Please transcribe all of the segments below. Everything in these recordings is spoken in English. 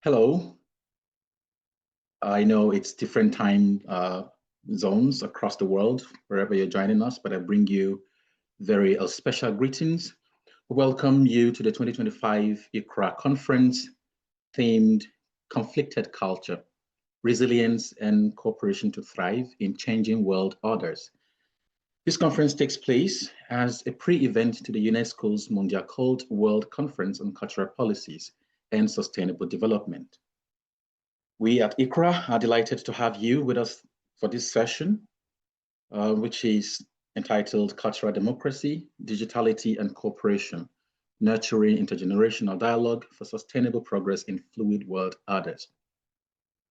Hello. I know it's different time zones across the world, wherever you're joining us, but I bring you very special greetings. Welcome you to the 2025 ICRRA conference themed Conflicted Culture, Resilience and Cooperation to Thrive in Changing World Orders. This conference takes place as a pre-event to the UNESCO's Mondial Cult World Conference on Cultural Policies and Sustainable Development. We at ICRRA are delighted to have you with us for this session, which is entitled Cultural Democracy, Digitality and Cooperation, Nurturing Intergenerational Dialogue for Sustainable Progress in Fluid World Orders.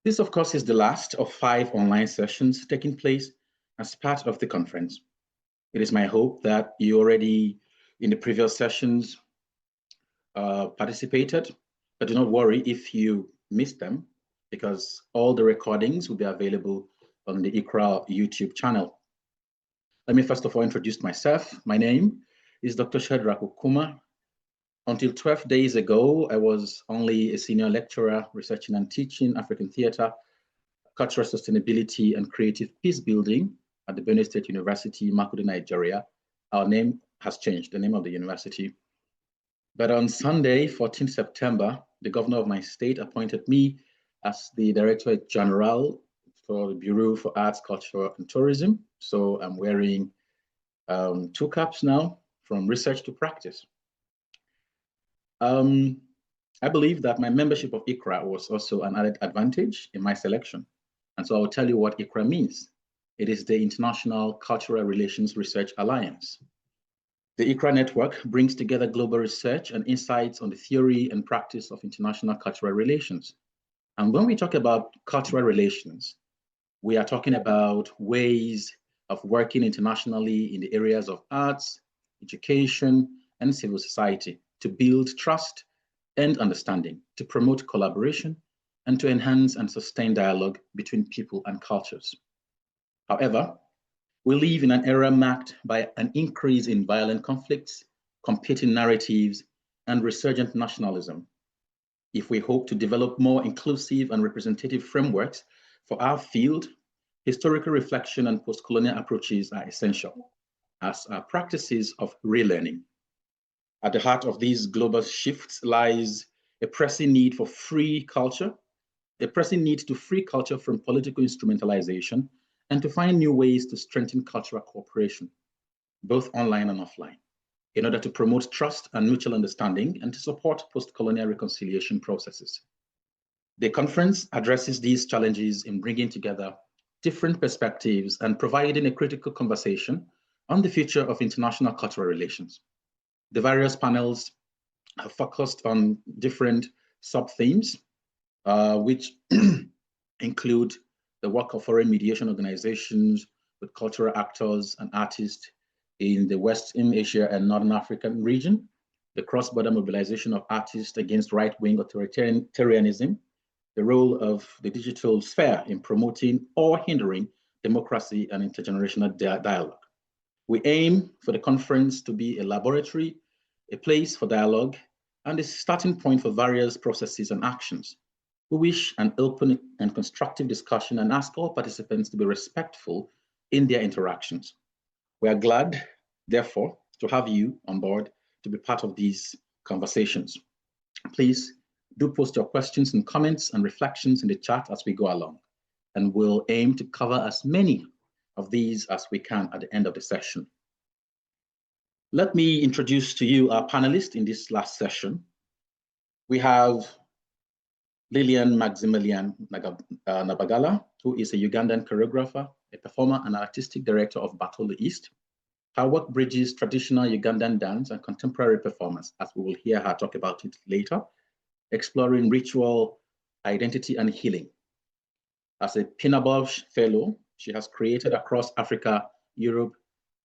This, of course, is the last of 5 online sessions taking place as part of the conference. It is my hope that you already, in the previous sessions, participated, but do not worry if you missed them, because all the recordings will be available on the ICRRA YouTube channel. Let me first of all introduce myself. My name is Dr. Shadrach Okuma. Until 12 days ago, I was only a senior lecturer researching and teaching African theater, cultural sustainability, and creative peace building at the Benue State University, Makurdi, Nigeria. Our name has changed, the name of the university. But on Sunday, 14 September, the governor of my state appointed me as the Director General for the Bureau for Arts, Culture, and Tourism. So I'm wearing 2 caps now, from research to practice. I believe that my membership of ICRRA was also an added advantage in my selection. And so I will tell you what ICRRA means. It is the International Cultural Relations Research Alliance. The ICRRA network brings together global research and insights on the theory and practice of international cultural relations. And when we talk about cultural relations, we are talking about ways of working internationally in the areas of arts, education, and civil society to build trust and understanding, to promote collaboration, and to enhance and sustain dialogue between people and cultures. However, we live in an era marked by an increase in violent conflicts, competing narratives, and resurgent nationalism. If we hope to develop more inclusive and representative frameworks for our field, historical reflection and post-colonial approaches are essential, as are practices of relearning. At the heart of these global shifts lies a pressing need for free culture, a pressing need to free culture from political instrumentalization, and to find new ways to strengthen cultural cooperation, both online and offline, in order to promote trust and mutual understanding and to support post-colonial reconciliation processes. The conference addresses these challenges in bringing together different perspectives and providing a critical conversation on the future of international cultural relations. The various panels have focused on different sub-themes, which include the work of foreign mediation organizations with cultural actors and artists in the Western Asia and Northern African region, the cross-border mobilization of artists against right-wing authoritarianism, the role of the digital sphere in promoting or hindering democracy and intergenerational dialogue. We aim for the conference to be a laboratory, a place for dialogue, and a starting point for various processes and actions. We wish an open and constructive discussion and ask all participants to be respectful in their interactions. We are glad, therefore, to have you on board to be part of these conversations. Please do post your questions and comments and reflections in the chat as we go along, and we'll aim to cover as many of these as we can at the end of the session. Let me introduce to you our panelists in this last session. We have Lillian Maximilian Nabagala, who is a Ugandan choreographer, a performer and artistic director of Battle the East. Her work bridges traditional Ugandan dance and contemporary performance, as we will hear her talk about it later, exploring ritual, identity, and healing. As a Pinabosh Fellow, she has created across Africa, Europe,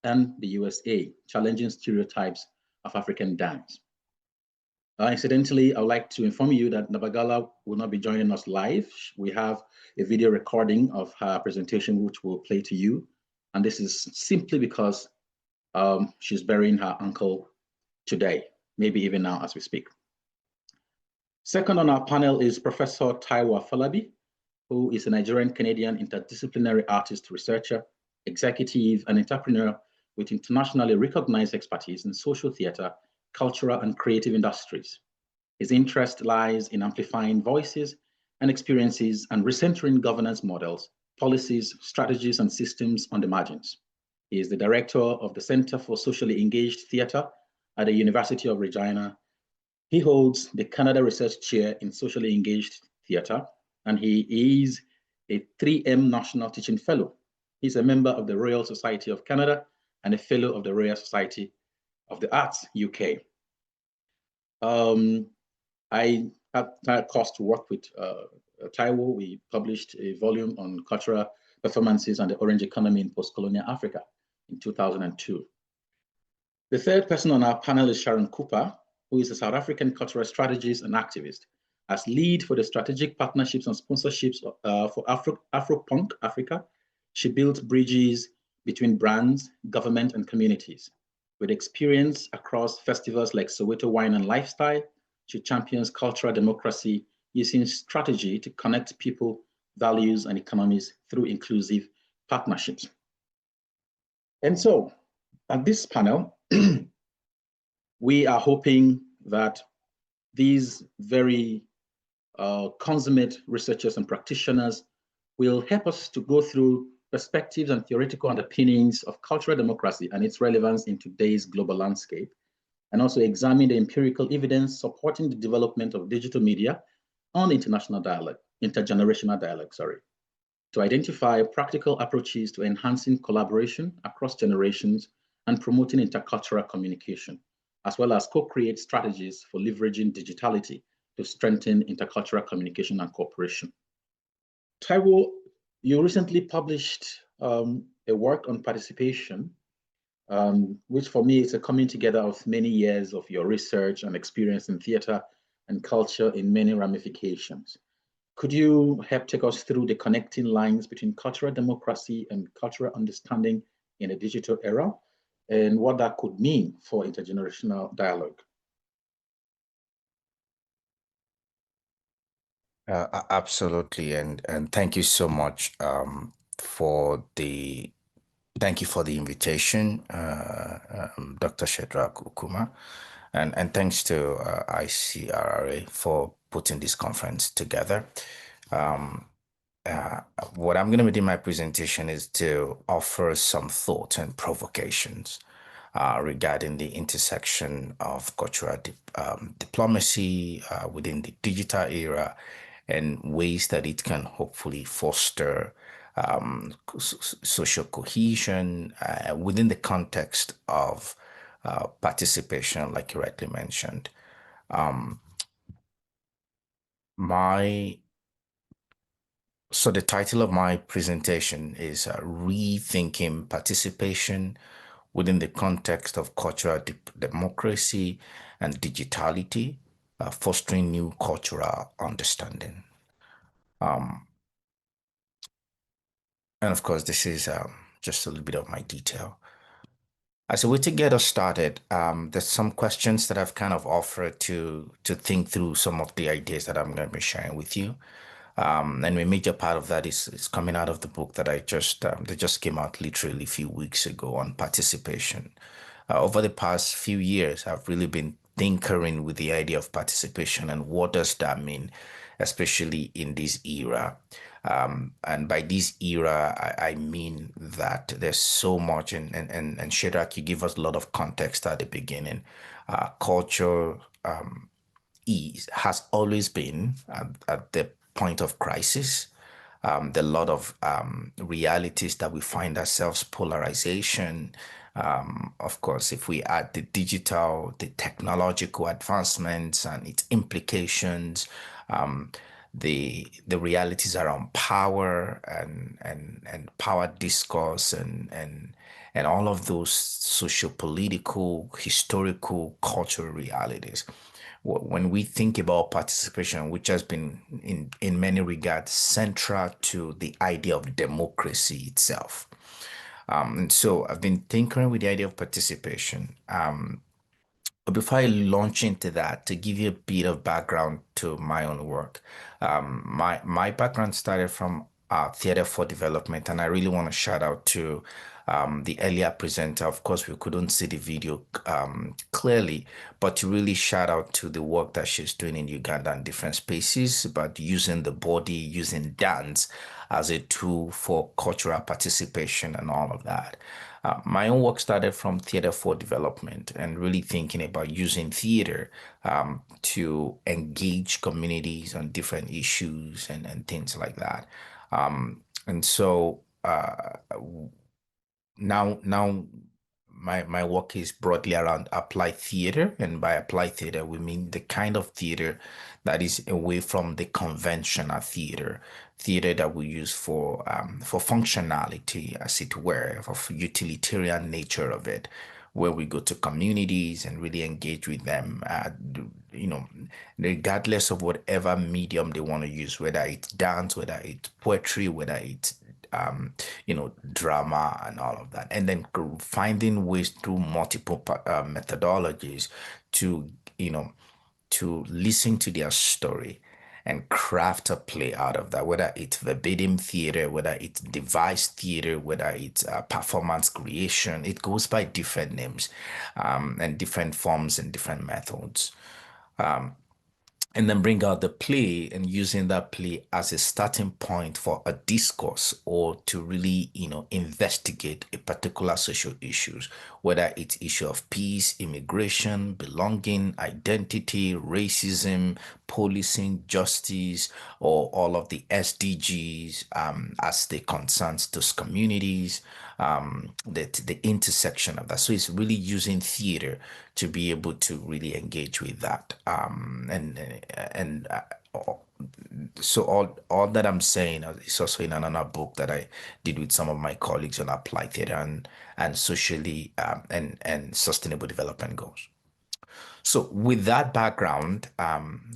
and the USA, challenging stereotypes of African dance. Incidentally, I would like to inform you that Nabagala will not be joining us live. We have a video recording of her presentation, which we'll play to you. And this is simply because she's burying her uncle today, maybe even now as we speak. Second on our panel is Professor Taiwo Afolabi, who is a Nigerian-Canadian interdisciplinary artist, researcher, executive, and entrepreneur with internationally recognized expertise in social theater, cultural, and creative industries. His interest lies in amplifying voices and experiences and recentering governance models, policies, strategies, and systems on the margins. He is the director of the Center for Socially Engaged Theater at the University of Regina. He holds the Canada Research Chair in Socially Engaged Theater, and he is a 3M National Teaching Fellow. He's a member of the Royal Society of Canada and a Fellow of the Royal Society of the Arts, UK. I had a chance to work with Taiwo. We published a volume on cultural performances and the orange economy in post-colonial Africa in 2002. The third person on our panel is Sharon Cooper, who is a South African cultural strategist and activist. As lead for the strategic partnerships and sponsorships for Afropunk Africa, she built bridges between brands, government, and communities. With experience across festivals like Soweto Wine and Lifestyle, she champions cultural democracy using strategy to connect people, values, and economies through inclusive partnerships. And so, at this panel, we are hoping that these very consummate researchers and practitioners will help us to go through perspectives and theoretical underpinnings of cultural democracy and its relevance in today's global landscape, and also examine the empirical evidence supporting the development of digital media on intergenerational dialogue, to identify practical approaches to enhancing collaboration across generations and promoting intercultural communication, as well as co-create strategies for leveraging digitality to strengthen intercultural communication and cooperation. Taiwo, you recently published a work on participation, which for me is a coming together of many years of your research and experience in theater and culture in many ramifications. Could you help take us through the connecting lines between cultural democracy and cultural understanding in a digital era, and what that could mean for intergenerational dialogue? Absolutely, and thank you so much thank you for the invitation, Dr. Shedrack Ukuma, and thanks to ICRRA for putting this conference together. What I'm going to do in my presentation is to offer some thoughts and provocations regarding the intersection of cultural diplomacy within the digital era and ways that it can hopefully foster social cohesion within the context of participation, like you rightly mentioned. So the title of my presentation is Rethinking Participation within the context of cultural democracy and digitality, fostering new cultural understanding. And of course, this is just a little bit of my detail. As a way to get us started, there's some questions that I've kind of offered to think through some of the ideas that I'm going to be sharing with you. And a major part of that is coming out of the book that that just came out literally a few weeks ago on participation. Over the past few years, I've really been tinkering with the idea of participation and what does that mean, especially in this era. And by this era, I mean that there's so much, and Shadrach, you give us a lot of context at the beginning. Culture has always been at the point of crisis. There are a lot of realities that we find ourselves, polarization. Of course, if we add the digital, the technological advancements and its implications, the realities around power and power discourse and all of those socio-political, historical, cultural realities. When we think about participation, which has been in many regards central to the idea of democracy itself. And so I've been tinkering with the idea of participation. But before I launch into that, to give you a bit of background to my own work, my background started from theater for development, and I really want to shout out to the earlier presenter. Of course, we couldn't see the video clearly, but to really shout out to the work that she's doing in Uganda and different spaces, but using the body, using dance as a tool for cultural participation and all of that. My own work started from theater for development and really thinking about using theater to engage communities on different issues and things like that. And so now my work is broadly around applied theater, and by applied theater we mean the kind of theater that is away from the conventional theater that we use for functionality, as it were, for utilitarian nature of it, where we go to communities and really engage with them, you know, regardless of whatever medium they want to use, whether it's dance, whether it's poetry, whether it's drama and all of that, and then finding ways through multiple methodologies to, to listen to their story and craft a play out of that, whether it's verbatim theater, whether it's device theater, whether it's performance creation. It goes by different names and different forms and different methods. And then bring out the play and using that play as a starting point for a discourse or to really, investigate a particular social issues, whether it's issue of peace, immigration, belonging, identity, racism, policing, justice, or all of the SDGs as they concerns those communities, the intersection of that. So it's really using theater to be able to really engage with that. So all that I'm saying is also in another book that I did with some of my colleagues on applied theater and socially and sustainable development goals. So with that background,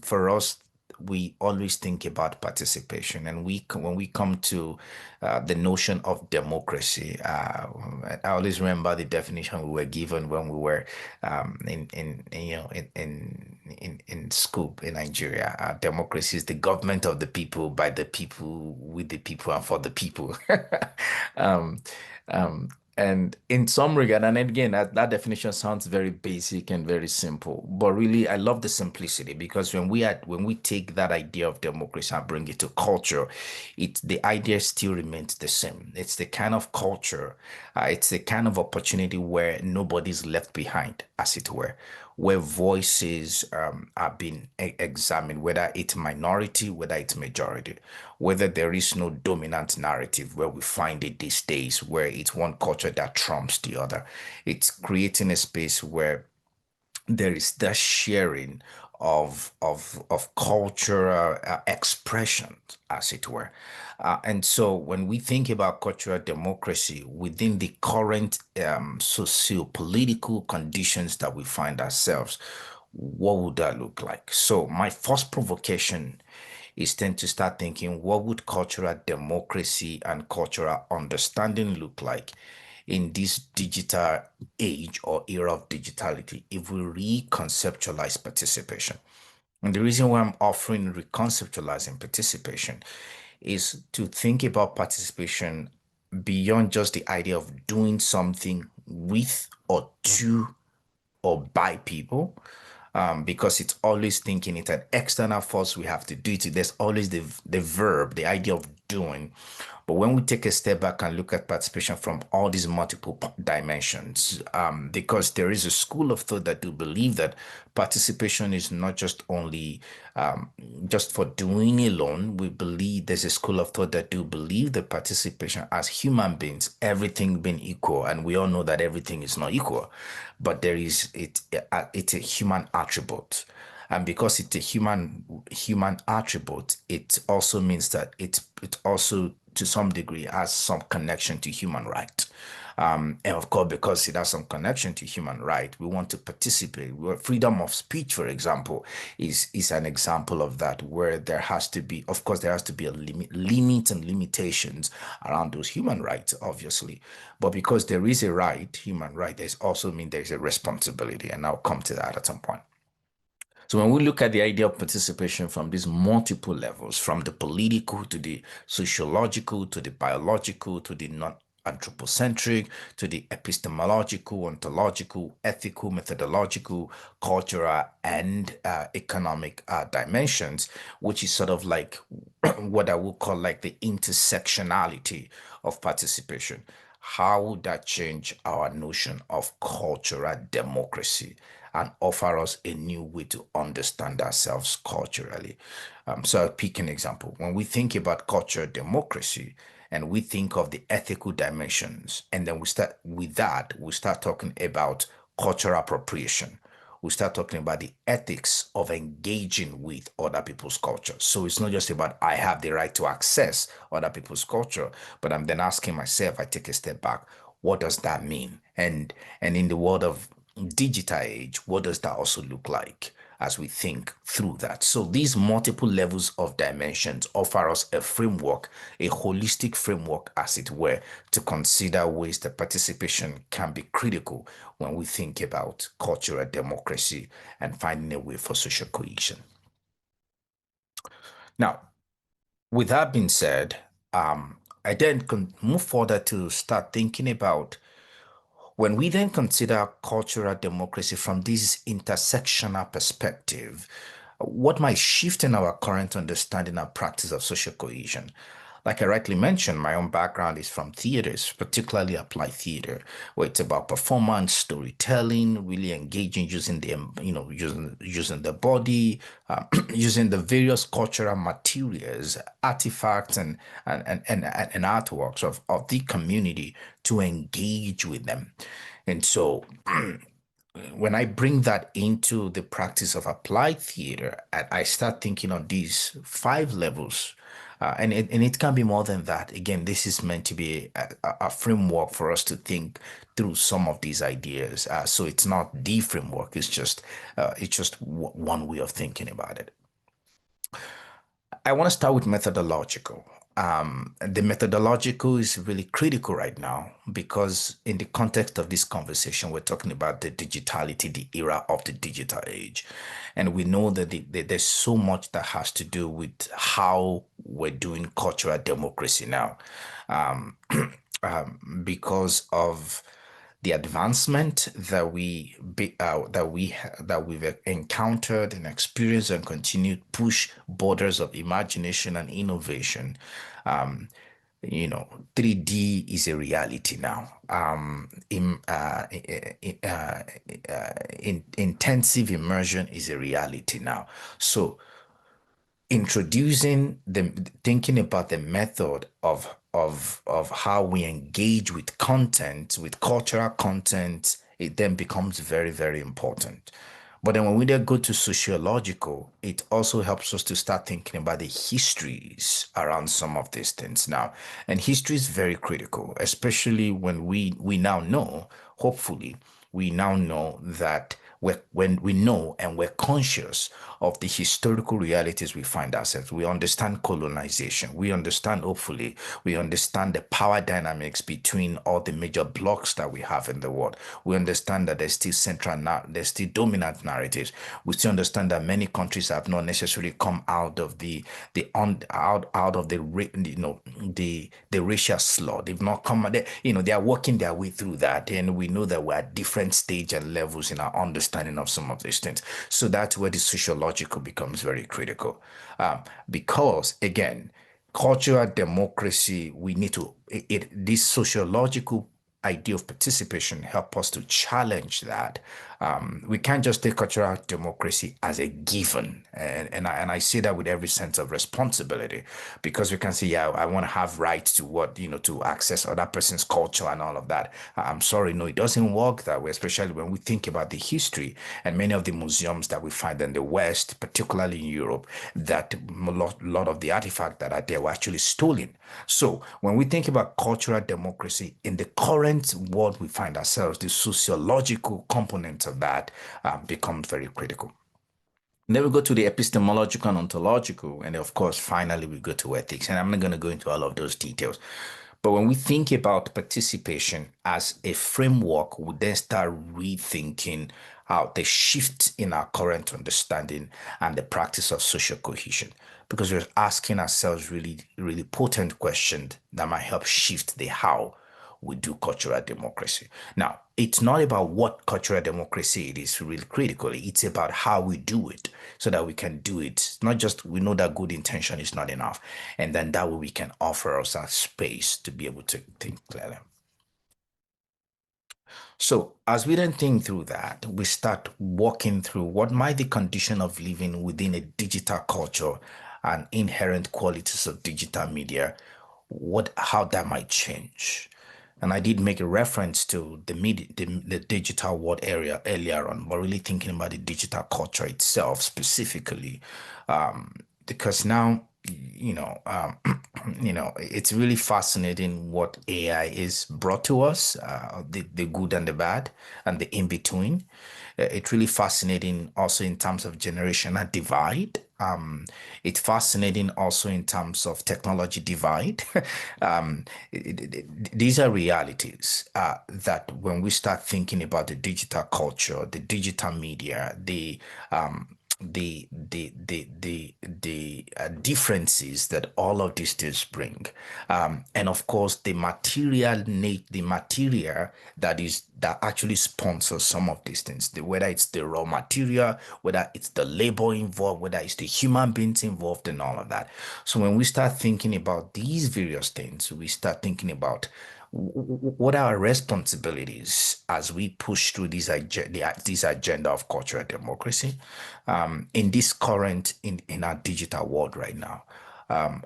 for us, we always think about participation, and when we come to the notion of democracy, I always remember the definition we were given when we were in school in Nigeria. Democracy is the government of the people, by the people, with the people, and for the people. um, um, and in some regard, and again, that definition sounds very basic and very simple, but really, I love the simplicity because when we take that idea of democracy and bring it to culture, the idea still remains the same. It's the kind of culture, it's the kind of opportunity where nobody's left behind, as it were, where voices are being examined, whether it's minority, whether it's majority, whether there is no dominant narrative where we find it these days, where it's one culture that trumps the other. It's creating a space where there is the sharing of cultural expression, as it were. And so when we think about cultural democracy within the current socio-political conditions that we find ourselves, what would that look like? So my first provocation is then to start thinking, what would cultural democracy and cultural understanding look like in this digital age or era of digitality if we reconceptualize participation? And the reason why I'm offering reconceptualizing participation is to think about participation beyond just the idea of doing something with or to or by people, because it's always thinking it's an external force we have to do it. There's always the verb, the idea of doing. But when we take a step back and look at participation from all these multiple dimensions, because there is a school of thought that do believe that participation is not just only just for doing alone. We believe there's a school of thought that do believe that participation as human beings, everything being equal, and we all know that everything is not equal, but it's a human attribute. And because it's a human attribute, it also means that it also to some degree has some connection to human rights. And of course, because it has some connection to human right, we want to participate. Freedom of speech, for example, is an example of that, where there has to be, of course, there has to be a limit and limitations around those human rights, obviously. But because there is a right, human right, there's also mean there's a responsibility, and I'll come to that at some point. So when we look at the idea of participation from these multiple levels, from the political to the sociological to the biological to the non-anthropocentric to the epistemological, ontological, ethical, methodological, cultural, and economic dimensions, which is sort of like what I would call like the intersectionality of participation. How would that change our notion of cultural democracy and offer us a new way to understand ourselves culturally? So I'll pick an example. When we think about cultural democracy and we think of the ethical dimensions, and then we start with that, we start talking about cultural appropriation. We start talking about the ethics of engaging with other people's culture. So it's not just about I have the right to access other people's culture, but I'm then asking myself, I take a step back, what does that mean? And in the world of digital age, what does that also look like as we think through that? So these multiple levels of dimensions offer us a framework, a holistic framework, as it were, to consider ways that participation can be critical when we think about cultural democracy and finding a way for social cohesion. Now, with that being said, I then can move further to start thinking about when we then consider cultural democracy from this intersectional perspective, what might shift in our current understanding and practice of social cohesion? Like I rightly mentioned, my own background is from theaters, particularly applied theater, where it's about performance, storytelling, really engaging using the, using the body, using the various cultural materials, artifacts, and artworks of the community to engage with them. And so when I bring that into the practice of applied theater, I start thinking on these five levels. And it can be more than that. Again, this is meant to be a framework for us to think through some of these ideas. So it's not the framework. It's just one way of thinking about it. I want to start with methodological. The methodological is really critical right now because in the context of this conversation, we're talking about the digitality, the era of the digital age. And we know that there's so much that has to do with how we're doing cultural democracy now. Um, because of the advancement that we've encountered and experienced and continued push borders of imagination and innovation. 3D is a reality now. Intensive immersion is a reality now. So introducing the thinking about the method of how we engage with content, with cultural content, it then becomes very, very important. But then when we then go to sociological, it also helps us to start thinking about the histories around some of these things now. And history is very critical, especially when we now know, hopefully, we now know that when we know and we're conscious of the historical realities we find ourselves, we understand colonization. We understand, hopefully, we understand the power dynamics between all the major blocks that we have in the world. We understand that there's still dominant narratives. We still understand that many countries have not necessarily come out of the racial slur. They've not come, they are working their way through that, and we know that we're at different stage and levels in our understanding of some of these things. So that's where the sociological becomes very critical, because again, cultural democracy, we need to this sociological idea of participation help us to challenge that We can't just take cultural democracy as a given. And I say that with every sense of responsibility, because we can say, yeah, I want to have rights to to access other person's culture and all of that. I'm sorry, no, it doesn't work that way, especially when we think about the history and many of the museums that we find in the West, particularly in Europe, that lot of the artifacts that are there were actually stolen. So when we think about cultural democracy in the current world we find ourselves, the sociological component of that becomes very critical. And then we go to the epistemological and ontological, and of course, finally, we go to ethics. And I'm not going to go into all of those details. But when we think about participation as a framework, we then start rethinking how the shift in our current understanding and the practice of social cohesion. Because we're asking ourselves really, really potent questions that might help shift the how we do cultural democracy. Now, it's not about what cultural democracy it is really critically, it's about how we do it so that we can do it. It's not just we know that good intention is not enough. And then that way we can offer ourselves space to be able to think clearly. So, as we then think through that, we start walking through what might the condition of living within a digital culture and inherent qualities of digital media, how that might change. And I did make a reference to the media, the digital world area earlier on, but really thinking about the digital culture itself specifically, because now, it's really fascinating what AI is brought to us, the good and the bad, and the in between. It's really fascinating also in terms of generational divide. It's fascinating also in terms of technology divide. These are realities that when we start thinking about the digital culture, the digital media, the differences that all of these things bring, and of course the material that actually sponsors some of these things, whether it's the raw material, whether it's the labor involved, whether it's the human beings involved, and all of that. So when we start thinking about these various things, we start thinking about what are our responsibilities as we push through this agenda of cultural democracy in this current in our digital world right now.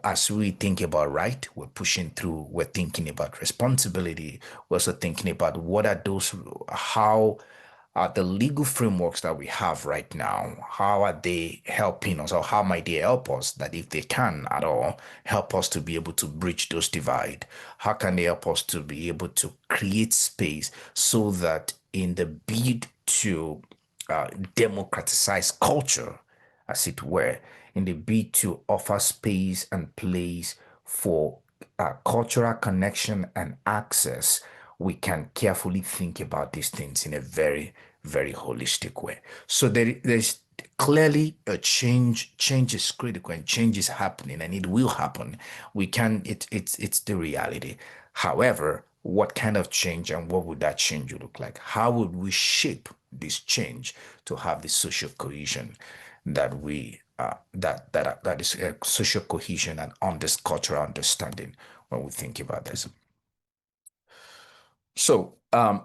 As we think about right, we're pushing through, we're thinking about responsibility, we're also thinking about what are those, how the legal frameworks that we have right now, how are they helping us, or how might they help us, that if they can at all, help us to be able to bridge those divide? How can they help us to be able to create space so that in the bid to democratize culture, as it were, in the bid to offer space and place for cultural connection and access, we can carefully think about these things in a very, very holistic way. So there's clearly a change. Change is critical, and change is happening, and it will happen. We can. It's the reality. However, what kind of change and what would that change look like? How would we shape this change to have the social cohesion that we that is social cohesion and on this cultural understanding when we think about this? So I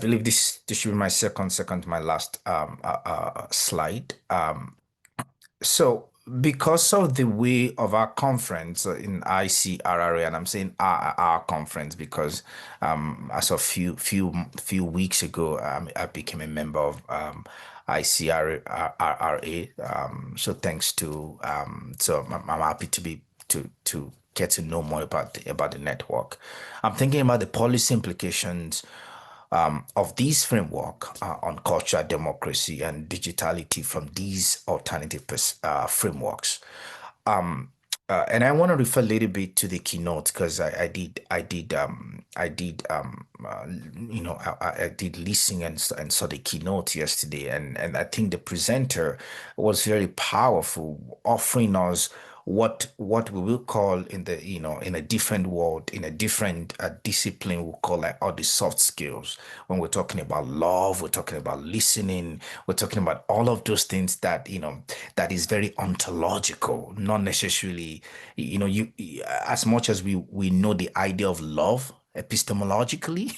believe this should be my second to my last slide. So because of the way of our conference in ICRRA, and I'm saying our conference because as of few weeks ago, I became a member of ICRRA. So thanks to so I'm happy to be to get to know more about the network. I'm thinking about the policy implications of this framework on culture, democracy, and digitality from these alternative frameworks. Um, and I want to refer a little bit to the keynote because I did listen and saw the keynote yesterday, and I think the presenter was very powerful, offering us what we will call in the in a different world, in a different discipline, we'll call like all the soft skills. When we're talking about love, we're talking about listening, we're talking about all of those things that that is very ontological, not necessarily, as much as we know the idea of love, epistemologically,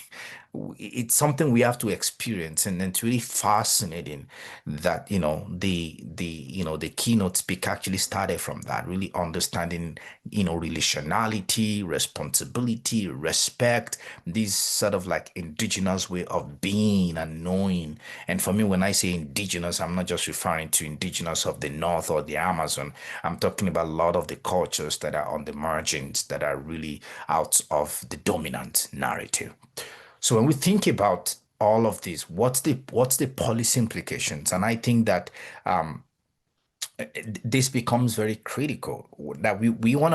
it's something we have to experience, and it's really fascinating that the keynote speaker actually started from that, really understanding relationality, responsibility, respect, this sort of like indigenous way of being and knowing. And for me, when I say indigenous, I'm not just referring to indigenous of the north or the Amazon. I'm talking about a lot of the cultures that are on the margins, that are really out of the dominant narrative. So when we think about all of this, what's the policy implications? And I think that this becomes very critical, that we want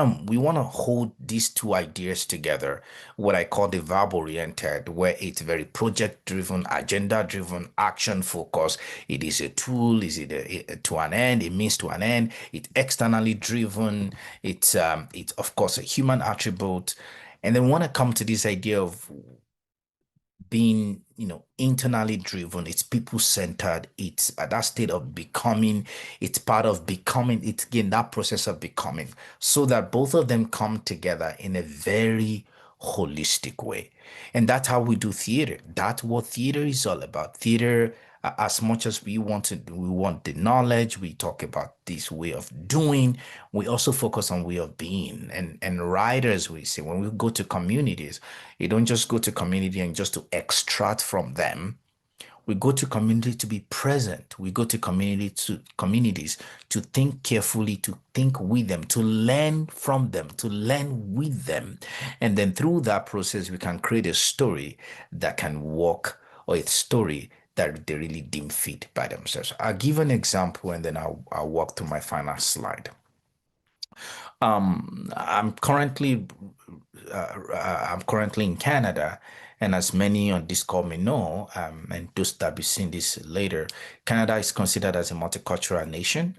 to hold these two ideas together, what I call the verb oriented, where it's very project driven, agenda driven, action focused. It is a tool, is it to an end, it means to an end. It's externally driven, it's of course a human attribute. And then we want to come to this idea of being internally driven, it's people centered, it's at that state of becoming, it's part of becoming, it's again that process of becoming, so that both of them come together in a very holistic way. And that's how we do theater. That's what theater is all about. Theater, as much as we want the knowledge, we talk about this way of doing, we also focus on way of being. And writers, we say, when we go to communities, you don't just go to community and just to extract from them. We go to community to be present. We go to communities to think carefully, to think with them, to learn from them, to learn with them. And then through that process, we can create a story that can work, or a story that they really deem fit by themselves. I'll give an example, and then I'll walk to my final slide. I'm currently in Canada, and as many on this call may know, and those that be seeing this later, Canada is considered as a multicultural nation.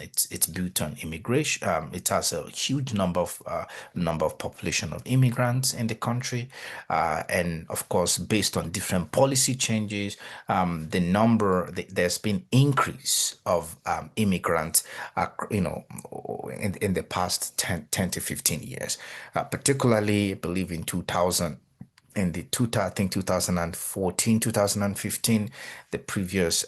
It's built on immigration. It has a huge number of population of immigrants in the country, and of course, based on different policy changes, there's been increase of immigrants, in the past 10 to 15 years, particularly, I believe in 2000, I think 2014, 2015, the previous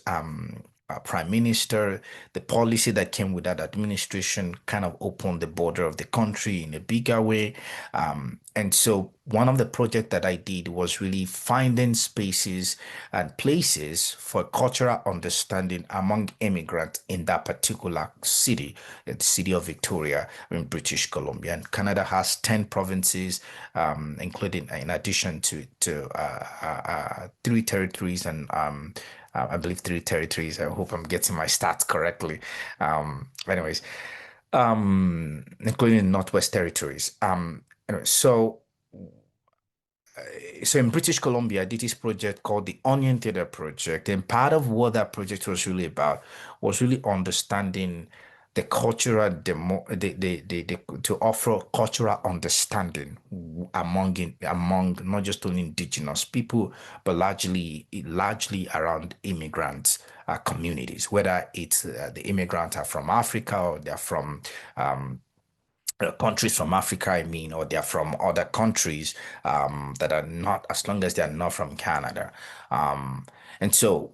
prime minister, the policy that came with that administration kind of opened the border of the country in a bigger way. And so one of the projects that I did was really finding spaces and places for cultural understanding among immigrants in that particular city, the city of Victoria in British Columbia. And Canada has 10 provinces, including, in addition to 3 territories, and I believe 3 territories. I hope I'm getting my stats correctly. Anyways, including the Northwest Territories. Anyway, so in British Columbia, I did this project called the Onion Theater Project. And part of what that project was really about was really understanding the cultural demo, to offer cultural understanding among not just only indigenous people, but largely around immigrants communities, whether it's the immigrants are from Africa, or they're from countries from Africa, I mean, or they're from other countries, that are not, as long as they're not from Canada. And so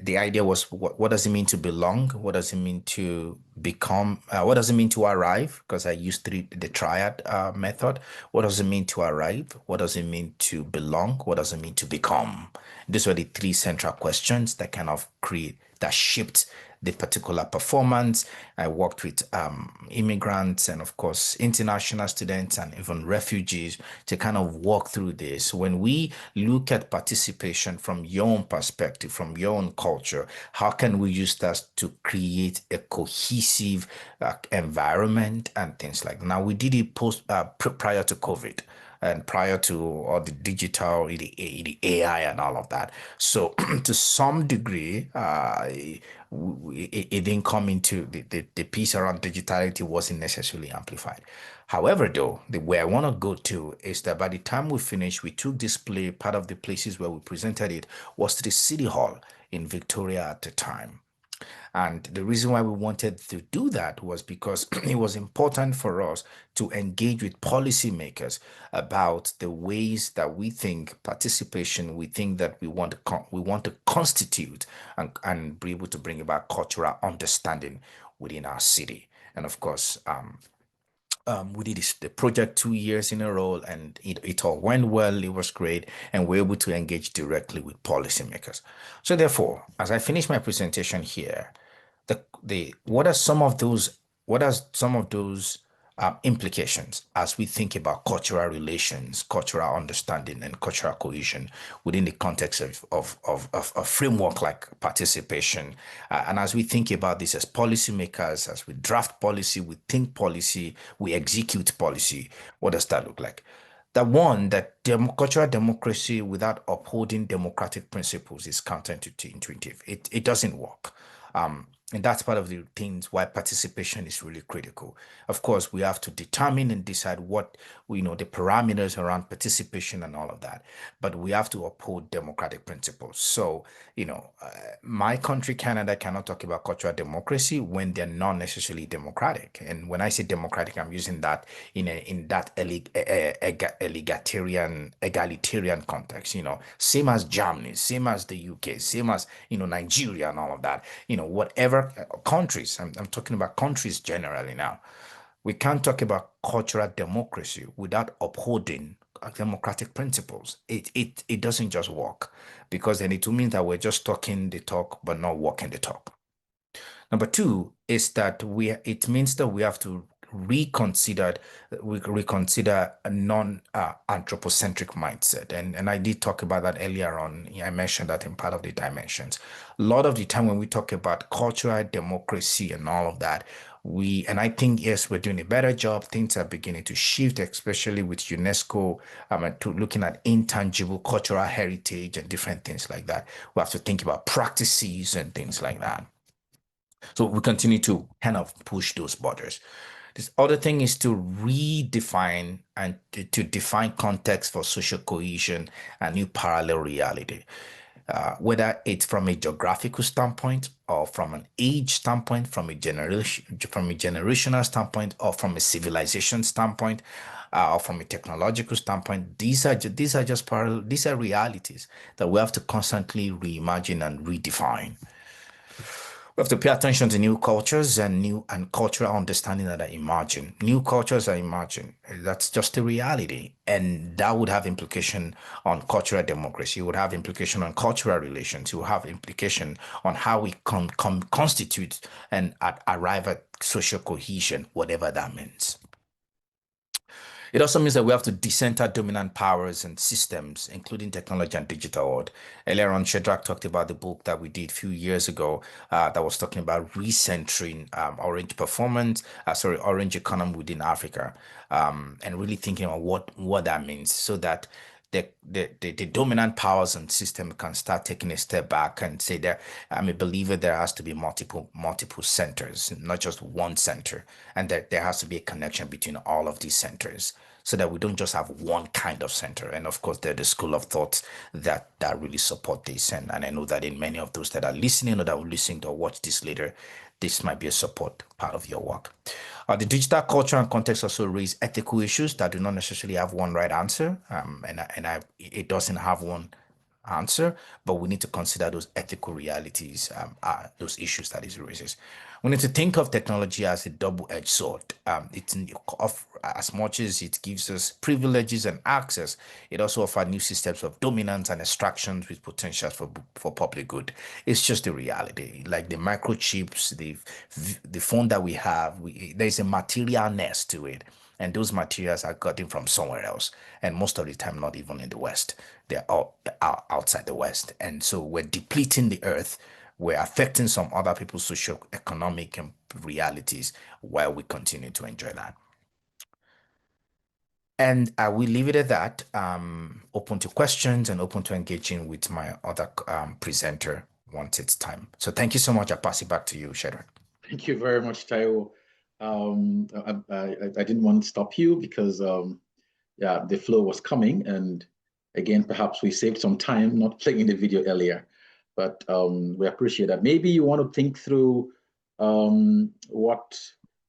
the idea was, what does it mean to belong? What does it mean to become? What does it mean to arrive? Because I used the triad method. What does it mean to arrive? What does it mean to belong? What does it mean to become? These were the three central questions that kind of that shaped the particular performance. I worked with immigrants and, of course, international students and even refugees to kind of walk through this. When we look at participation from your own perspective, from your own culture, how can we use that to create a cohesive environment and things like that? Now, we did it prior to COVID, and prior to all the digital, the AI and all of that. So to some degree, it didn't come into the piece around digitality wasn't necessarily amplified. However, though, where I want to go to is that by the time we finished, we took this play, part of the places where we presented it was to the City Hall in Victoria at the time. And the reason why we wanted to do that was because it was important for us to engage with policymakers about the ways that we think participation, we think that we want to constitute and be able to bring about cultural understanding within our city. And of course, we did the project 2 years in a row, and it all went well. It was great, and we're able to engage directly with policymakers. So therefore, as I finish my presentation here, what are some of those implications as we think about cultural relations, cultural understanding, and cultural cohesion within the context of a framework like participation? And as we think about this as policymakers, as we draft policy, we think policy, we execute policy, what does that look like? The one that cultural democracy without upholding democratic principles is counterintuitive. It doesn't work. And that's part of the things why participation is really critical. Of course, we have to determine and decide what the parameters around participation and all of that. But we have to uphold democratic principles. So, my country, Canada, cannot talk about cultural democracy when they're not necessarily democratic. And when I say democratic, I'm using that in that egalitarian context. Same as Germany, same as the UK, same as Nigeria and all of that. Whatever countries, I'm talking about countries generally now. We can't talk about cultural democracy without upholding democratic principles. It doesn't just work, because then it will mean that we're just talking the talk but not walking the talk. Number two is that it means that we have to reconsider a non-anthropocentric mindset. And I did talk about that earlier on. I mentioned that in part of the dimensions. A lot of the time when we talk about cultural democracy and all of that, and I think, yes, we're doing a better job. Things are beginning to shift, especially with UNESCO, to looking at intangible cultural heritage and different things like that. We have to think about practices and things like that. So we continue to kind of push those borders. This other thing is to redefine and to define context for social cohesion and new parallel reality. Whether it's from a geographical standpoint, or from an age standpoint, from a generational standpoint, or from a civilization standpoint, or from a technological standpoint, these are just parallel. These are realities that we have to constantly reimagine and redefine. We have to pay attention to new cultures and cultural understanding that are emerging. New cultures are emerging. That's just a reality. And that would have implication on cultural democracy. It would have implication on cultural relations. It would have implication on how we constitute and arrive at social cohesion, whatever that means. It also means that we have to decenter dominant powers and systems, including technology and digital world. Earlier on, Shadrach talked about the book that we did a few years ago that was talking about recentering orange economy within Africa, and really thinking about what that means, so that the dominant powers and system can start taking a step back and say that I'm a believer there has to be multiple centers, not just one center, and that there has to be a connection between all of these centers, so that we don't just have one kind of center. And of course, there's the school of thoughts that really support this, and I know that in many of those that are listening or that will listen or watch this later, this might be a support part of your work. The digital culture and context also raise ethical issues that do not necessarily have one right answer, it doesn't have one answer, but we need to consider those ethical realities, those issues that it raises. We need to think of technology as a double-edged sword. As much as it gives us privileges and access, it also offers new systems of dominance and extractions with potential for public good. It's just a reality. Like the microchips, the phone that we have, there's a materialness to it. And those materials are gotten from somewhere else. And most of the time, not even in the West. They're all outside the West. And so we're depleting the earth. We're affecting some other people's socio-economic realities while we continue to enjoy that. And I will leave it at that, open to questions and open to engaging with my other presenter once it's time. So thank you so much. I'll pass it back to you, Shadrach. Thank you very much, Taiwo. I didn't want to stop you because, the flow was coming. And again, perhaps we saved some time not playing the video earlier. but we appreciate that. Maybe you want to think through what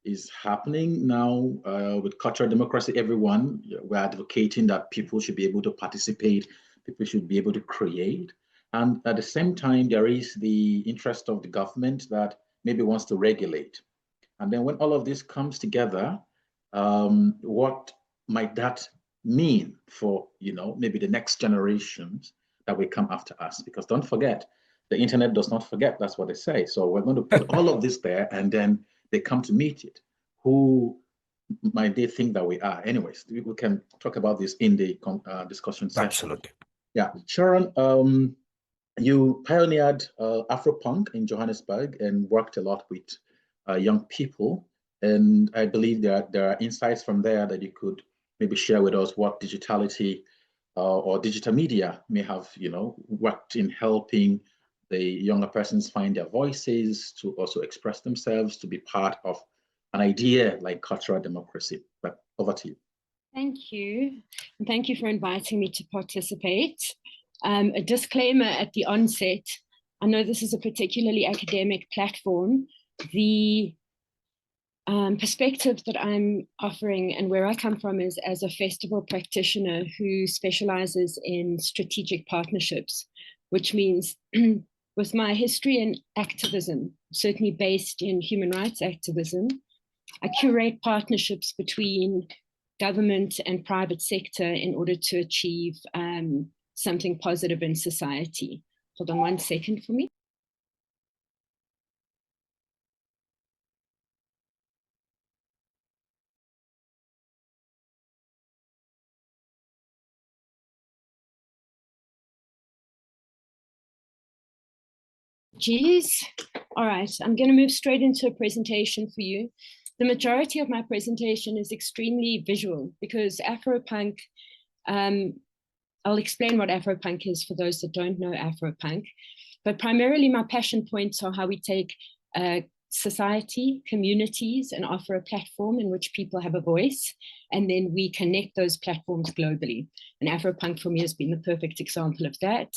is happening now with cultural democracy. Everyone, we're advocating that people should be able to participate, people should be able to create. And at the same time, there is the interest of the government that maybe wants to regulate. And then when all of this comes together, what might that mean for, maybe the next generations that will come after us? Because don't forget, the internet does not forget, that's what they say. So we're going to put all of this there, and then they come to meet it. Who might they think that we are? Anyways, we can talk about this in the discussion session. Absolutely. Yeah, Sharon, you pioneered Afropunk in Johannesburg and worked a lot with young people. And I believe there are insights from there that you could maybe share with us what digitality or digital media may have, worked in helping the younger persons find their voices, to also express themselves, to be part of an idea like cultural democracy. But over to you. Thank you. And thank you for inviting me to participate. A disclaimer at the onset, I know this is a particularly academic platform. The perspective that I'm offering and where I come from is as a festival practitioner who specializes in strategic partnerships, which means with my history in activism, certainly based in human rights activism, I curate partnerships between government and private sector in order to achieve something positive in society. Hold on 1 second for me. Geez. All right, I'm going to move straight into a presentation for you. The majority of my presentation is extremely visual because Afropunk, I'll explain what Afropunk is for those that don't know Afropunk, but primarily my passion points are how we take society, communities, and offer a platform in which people have a voice, and then we connect those platforms globally. And Afropunk for me has been the perfect example of that.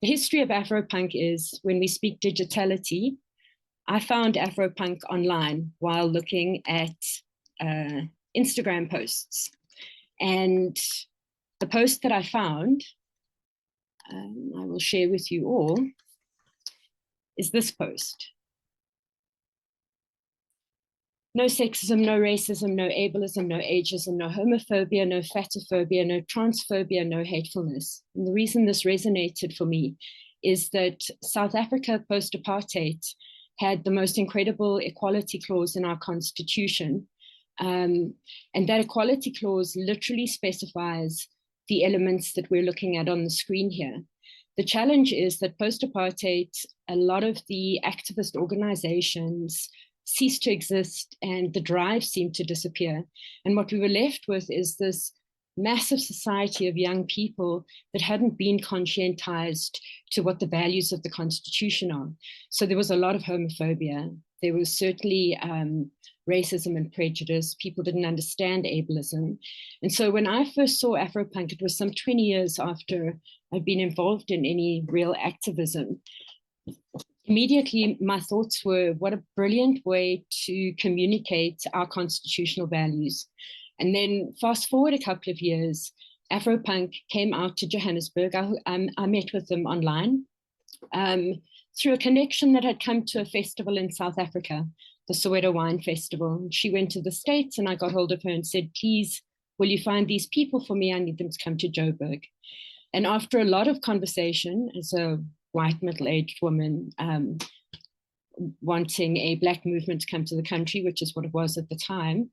The history of Afropunk is, when we speak digitality, I found Afropunk online while looking at Instagram posts. And the post that I found, I will share with you all, is this post. No sexism, no racism, no ableism, no ageism, no homophobia, no fatophobia, no transphobia, no hatefulness. And the reason this resonated for me is that South Africa post-apartheid had the most incredible equality clause in our constitution. And that equality clause literally specifies the elements that we're looking at on the screen here. The challenge is that post-apartheid, a lot of the activist organizations ceased to exist and the drive seemed to disappear. And what we were left with is this massive society of young people that hadn't been conscientized to what the values of the Constitution are. So there was a lot of homophobia. There was certainly racism and prejudice. People didn't understand ableism. And so when I first saw Afropunk, it was some 20 years after I'd been involved in any real activism. Immediately, my thoughts were, what a brilliant way to communicate our constitutional values. And then fast forward a couple of years, Afropunk came out to Johannesburg. I met with them online through a connection that had come to a festival in South Africa, the Soweto Wine Festival. She went to the States and I got hold of her and said, please, will you find these people for me? I need them to come to Joburg. And after a lot of conversation, as a white middle-aged woman wanting a Black movement to come to the country, which is what it was at the time,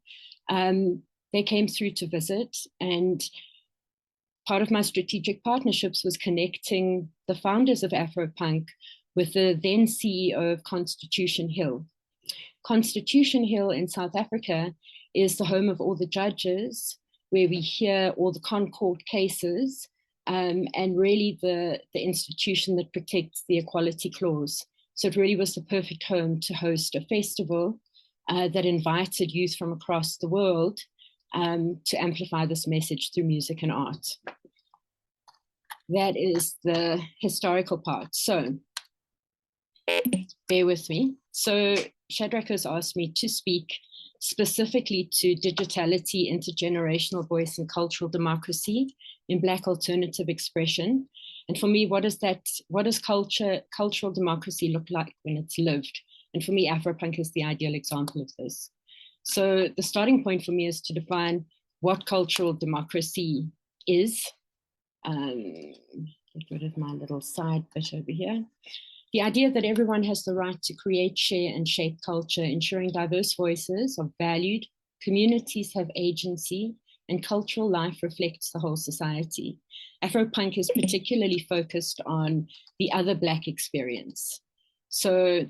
they came through to visit. And part of my strategic partnerships was connecting the founders of Afropunk with the then CEO of Constitution Hill. Constitution Hill in South Africa is the home of all the judges, where we hear all the Concord cases, and really the institution that protects the equality clause. So it really was the perfect home to host a festival that invited youth from across the world to amplify this message through music and art. that is the historical part. So bear with me. So Shadrach has asked me to speak specifically to digitality, intergenerational voice, and cultural democracy in Black alternative expression. And for me, what does cultural democracy look like when it's lived? And for me, Afropunk is the ideal example of this. So the starting point for me is to define what cultural democracy is. Get rid of my little side bit over here. The idea that everyone has the right to create, share, and shape culture, ensuring diverse voices are valued, communities have agency, and cultural life reflects the whole society. Afropunk is particularly focused on the other Black experience. So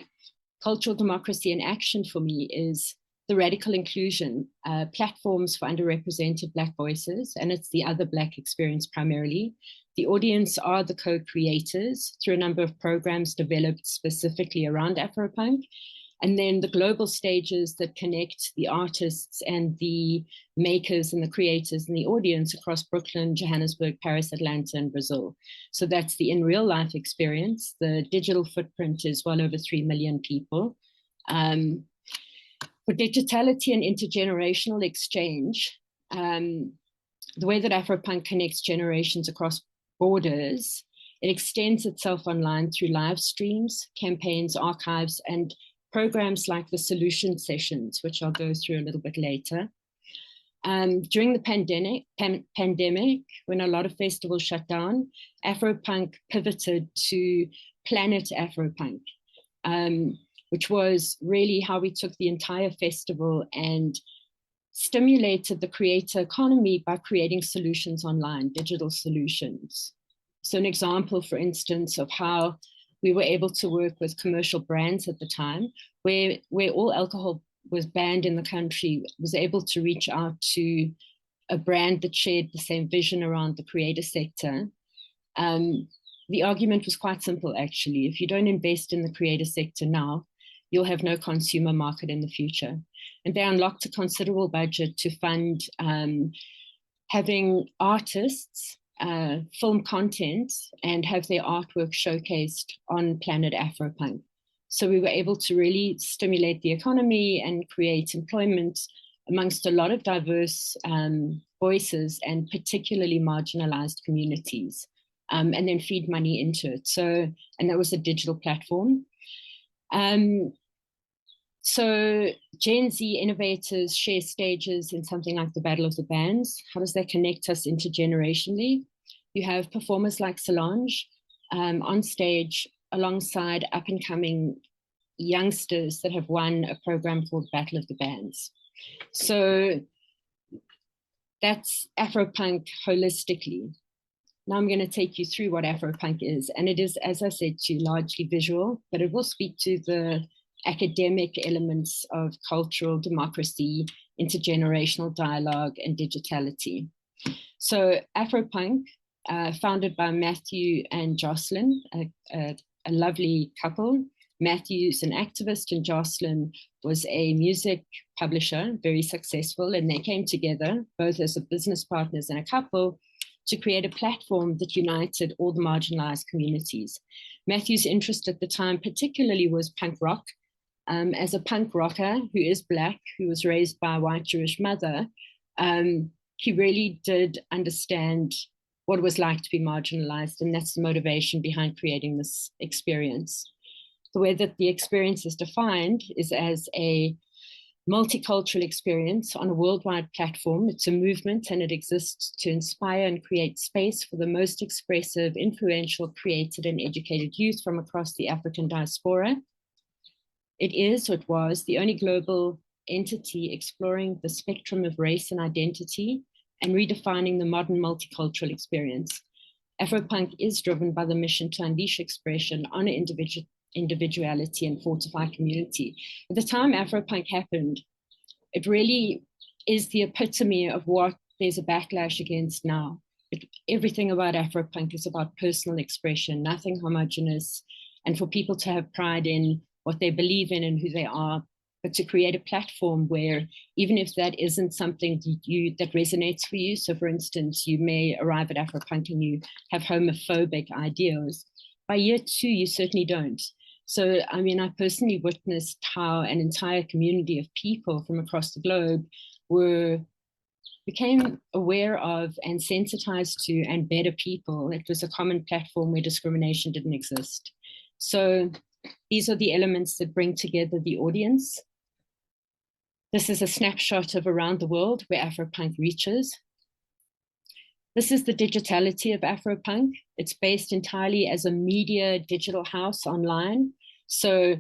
cultural democracy in action for me is the radical inclusion, platforms for underrepresented Black voices, and it's the other Black experience primarily. The audience are the co-creators through a number of programs developed specifically around Afropunk, and then the global stages that connect the artists and the makers and the creators and the audience across Brooklyn, Johannesburg, Paris, Atlanta, and Brazil. So that's the in real life experience. The digital footprint is well over 3 million people. For digitality and intergenerational exchange, the way that Afropunk connects generations across borders, it extends itself online through live streams, campaigns, archives, and programs like the solution sessions, which I'll go through a little bit later. During the pandemic, when a lot of festivals shut down, Afropunk pivoted to Planet Afropunk, which was really how we took the entire festival and stimulated the creator economy by creating solutions online, digital solutions. So an example, for instance, of how we were able to work with commercial brands at the time, where all alcohol was banned in the country, was able to reach out to a brand that shared the same vision around the creator sector. The argument was quite simple, actually. If you don't invest in the creator sector now, you'll have no consumer market in the future. And they unlocked a considerable budget to fund having artists film content and have their artwork showcased on Planet Afropunk. So we were able to really stimulate the economy and create employment amongst a lot of diverse voices and particularly marginalized communities, and then feed money into it. So, and that was a digital platform. So Gen Z innovators share stages in something like the Battle of the Bands. How does that connect us intergenerationally? You have performers like Solange on stage alongside up-and-coming youngsters that have won a program called Battle of the Bands. So that's Afropunk holistically. Now I'm going to take you through what Afropunk is. And it is, as I said, to largely visual, but it will speak to the academic elements of cultural democracy, intergenerational dialogue, and digitality. So Afropunk, founded by Matthew and Jocelyn, a lovely couple. Matthew's an activist and Jocelyn was a music publisher, very successful, and they came together both as a business partners and a couple to create a platform that united all the marginalized communities. Matthew's interest at the time particularly was punk rock. As a punk rocker who is Black, who was raised by a white Jewish mother, he really did understand what it was like to be marginalized, and that's the motivation behind creating this experience. The way that the experience is defined is as a multicultural experience on a worldwide platform. It's a movement and it exists to inspire and create space for the most expressive, influential, created, and educated youth from across the African diaspora. It is, or it was, the only global entity exploring the spectrum of race and identity and redefining the modern multicultural experience. Afropunk is driven by the mission to unleash expression, honor individuality, and fortify community. At the time Afropunk happened, it really is the epitome of what there's a backlash against now. Everything about Afropunk is about personal expression, nothing homogenous, and for people to have pride in what they believe in and who they are, but to create a platform where even if that isn't something that resonates for you, so for instance, you may arrive at Afropunk and you have homophobic ideas, by year 2, you certainly don't. So, I mean, I personally witnessed how an entire community of people from across the globe became aware of and sensitized to and better people. It was a common platform where discrimination didn't exist. So these are the elements that bring together the audience. This is a snapshot of around the world where Afropunk reaches. This is the digitality of Afropunk. It's based entirely as a media digital house online. So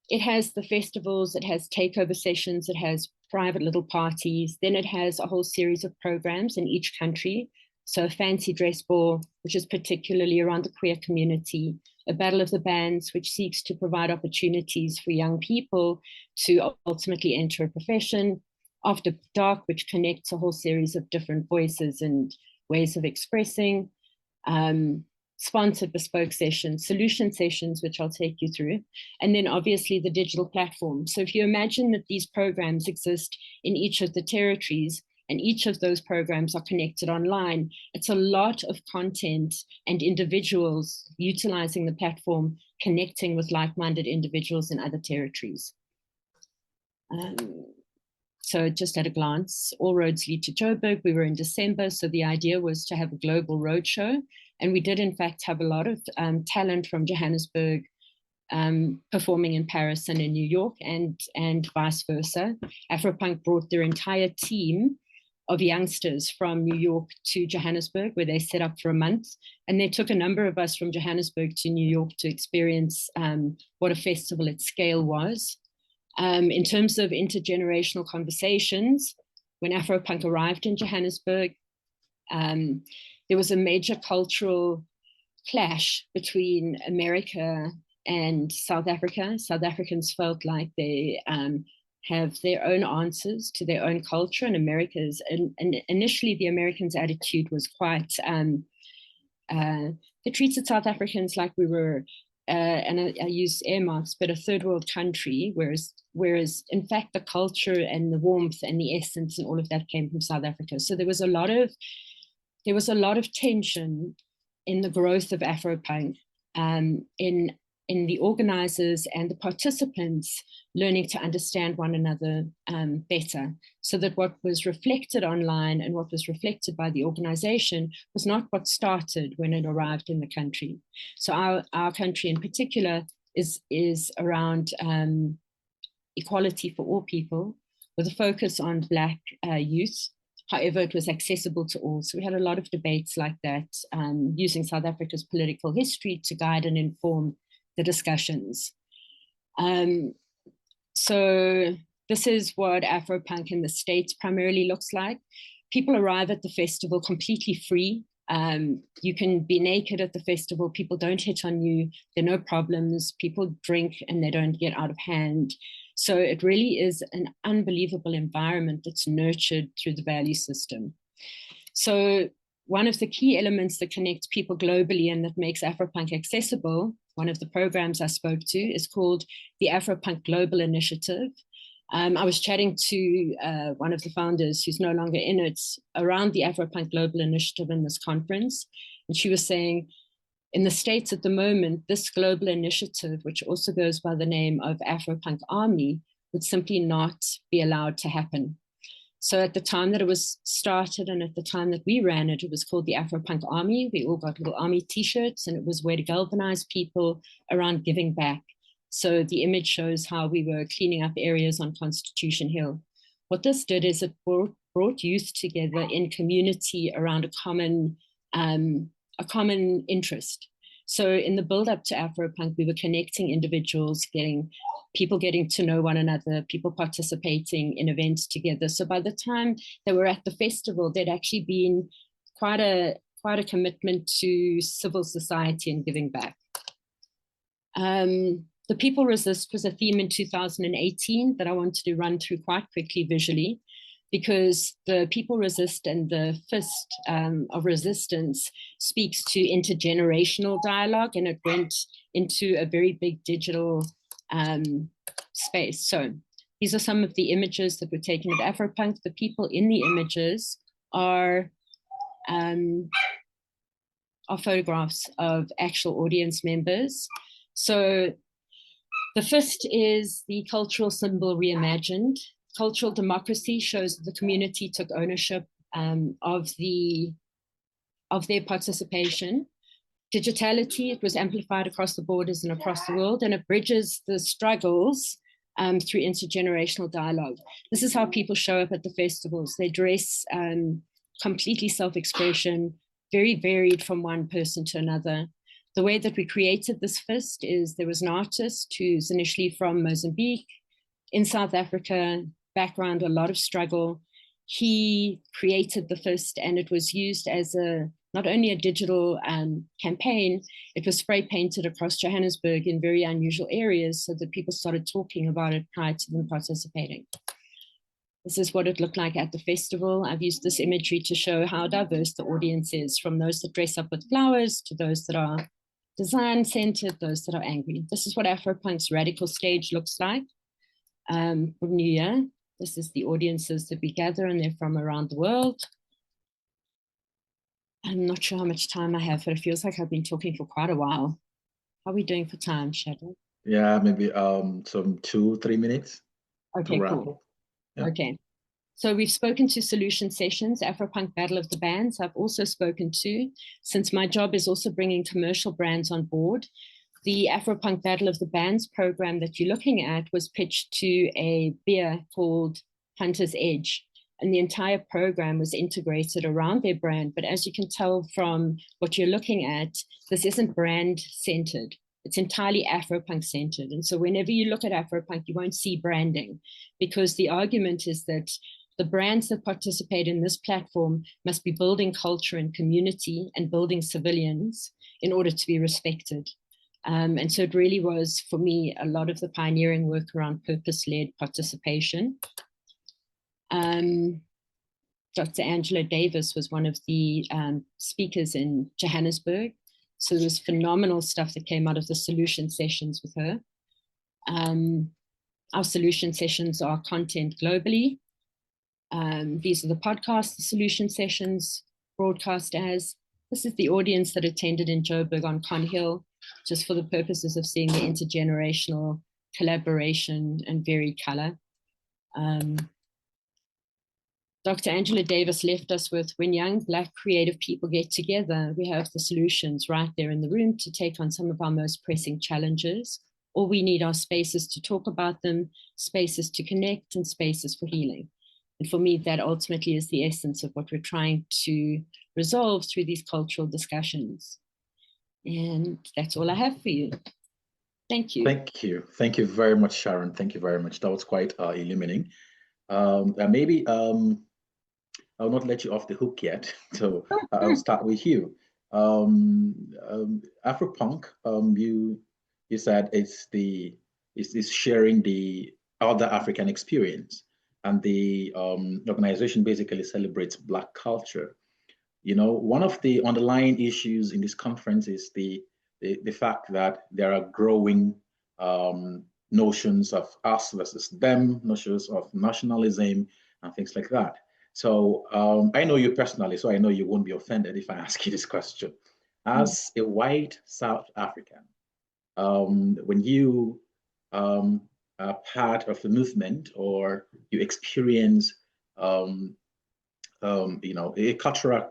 it has the festivals, it has takeover sessions, it has private little parties, then it has a whole series of programs in each country. So a fancy dress ball, which is particularly around the queer community, a battle of the bands, which seeks to provide opportunities for young people to ultimately enter a profession, After Dark, which connects a whole series of different voices and ways of expressing, sponsored bespoke sessions, solution sessions, which I'll take you through, and then obviously the digital platform. So if you imagine that these programs exist in each of the territories and each of those programs are connected online, it's a lot of content and individuals utilizing the platform, connecting with like-minded individuals in other territories. So just at a glance, all roads lead to Joburg. We were in December, so the idea was to have a global roadshow. And we did, in fact, have a lot of talent from Johannesburg performing in Paris and in New York, and vice versa. Afropunk brought their entire team of youngsters from New York to Johannesburg, where they set up for a month. And they took a number of us from Johannesburg to New York to experience what a festival at scale was. In terms of intergenerational conversations, when Afropunk arrived in Johannesburg, there was a major cultural clash between America and South Africa. South Africans felt like they have their own answers to their own culture, and America's, and initially the Americans' attitude was quite, they treated South Africans like we were, and I use air marks, but a third world country, whereas in fact the culture and the warmth and the essence and all of that came from South Africa. So there was a lot of tension in the growth of Afropunk, in the organizers and the participants learning to understand one another better, so that what was reflected online and what was reflected by the organization was not what started when it arrived in the country. So our country in particular is around equality for all people, with a focus on Black youth. However, it was accessible to all. So we had a lot of debates like that, using South Africa's political history to guide and inform the discussions. So this is what Afropunk in the States primarily looks like. People arrive at the festival completely free. You can be naked at the festival. People don't hit on you. There are no problems. People drink and they don't get out of hand. So it really is an unbelievable environment that's nurtured through the value system. So one of the key elements that connects people globally and that makes Afropunk accessible, one of the programs I spoke to, is called the Afropunk Global Initiative. I was chatting to one of the founders who's no longer in it around the Afropunk Global Initiative in this conference. And she was saying, in the States at the moment, this global initiative, which also goes by the name of Afropunk Army, would simply not be allowed to happen. So at the time that it was started and at the time that we ran it, it was called the Afropunk Army. We all got little army t-shirts, and it was a way to galvanize people around giving back. So the image shows how we were cleaning up areas on Constitution Hill. What this did is it brought youth together in community around a common interest. So in the build up to Afropunk, we were connecting individuals, people getting to know one another, people participating in events together. So by the time they were at the festival, there'd actually been quite a commitment to civil society and giving back. The People Resist was a theme in 2018 that I wanted to run through quite quickly visually, because the People Resist and the fist of resistance speaks to intergenerational dialogue, and it went into a very big digital space. So These are some of the images that were taken at Afropunk. The people in the images are photographs of actual audience members. So the fist is the cultural symbol reimagined. Cultural democracy shows that the community took ownership of their participation. Digitality, it was amplified across the borders and across the world, and it bridges the struggles through intergenerational dialogue. This is how people show up at the festivals. They dress completely self-expression, very varied from one person to another. The way that we created this fist is there was an artist who's initially from Mozambique, in South Africa, background, a lot of struggle. He created the fist, and it was used as not only a digital campaign, it was spray painted across Johannesburg in very unusual areas so that people started talking about it prior to them participating. This is what it looked like at the festival. I've used this imagery to show how diverse the audience is, from those that dress up with flowers to those that are design-centered, those that are angry. This is what Afropunk's radical stage looks like for New Year. This is the audiences that we gather, and they're from around the world. I'm not sure how much time I have, but it feels like I've been talking for quite a while. How are we doing for time, Shadow? Yeah, maybe some 2-3 minutes. Okay, cool. Yeah. Okay. So we've spoken to solution sessions, Afropunk Battle of the Bands. I've also spoken to, since my job is also bringing commercial brands on board, the Afropunk Battle of the Bands program that you're looking at was pitched to a beer called Hunter's Edge. And the entire program was integrated around their brand. But as you can tell from what you're looking at, this isn't brand centered. It's entirely Afropunk centered. And so whenever you look at Afropunk, you won't see branding, because the argument is that the brands that participate in this platform must be building culture and community and building civilians in order to be respected. And so it really was, for me, a lot of the pioneering work around purpose-led participation. Dr. Angela Davis was one of the speakers in Johannesburg. So there was phenomenal stuff that came out of the solution sessions with her. Our solution sessions are content globally. These are the podcasts, the solution sessions broadcast as. This is the audience that attended in Joburg on Con Hill, just for the purposes of seeing the intergenerational collaboration and varied color. Dr. Angela Davis left us with, when young Black creative people get together, we have the solutions right there in the room to take on some of our most pressing challenges. All we need are spaces to talk about them, spaces to connect, and spaces for healing. And for me, that ultimately is the essence of what we're trying to resolve through these cultural discussions. And that's all I have for you. Thank you. Thank you. Thank you very much, Sharon. Thank you very much. That was quite illuminating. Maybe I'll not let you off the hook yet, so I'll start with you. Afropunk, you said it's sharing the other African experience, and the organization basically celebrates Black culture. You know, one of the underlying issues in this conference is the fact that there are growing notions of us versus them, notions of nationalism, and things like that. So I know you personally, so I know you won't be offended if I ask you this question. As a white South African, when you are part of the movement, or you experience, you know, a cultural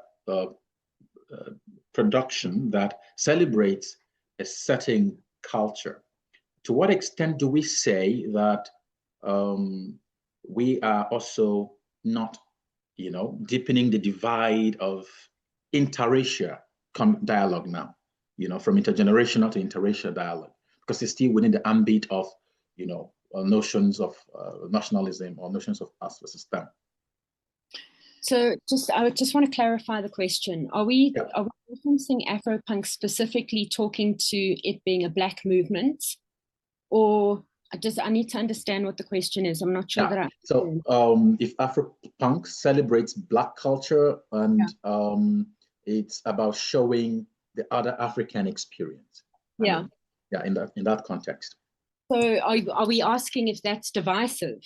production that celebrates a certain culture, to what extent do we say that we are also not, you know, deepening the divide of interracial dialogue now, you know, from intergenerational to interracial dialogue, because it's still within the ambit of, you know, notions of nationalism or notions of us versus them. So I would just want to clarify the question. Are we referencing Afropunk specifically talking to it being a Black movement, or I need to understand what the question is. I'm not sure that I. So if Afropunk celebrates Black culture, and it's about showing the other African experience. I mean, in that context. So are we asking if that's divisive?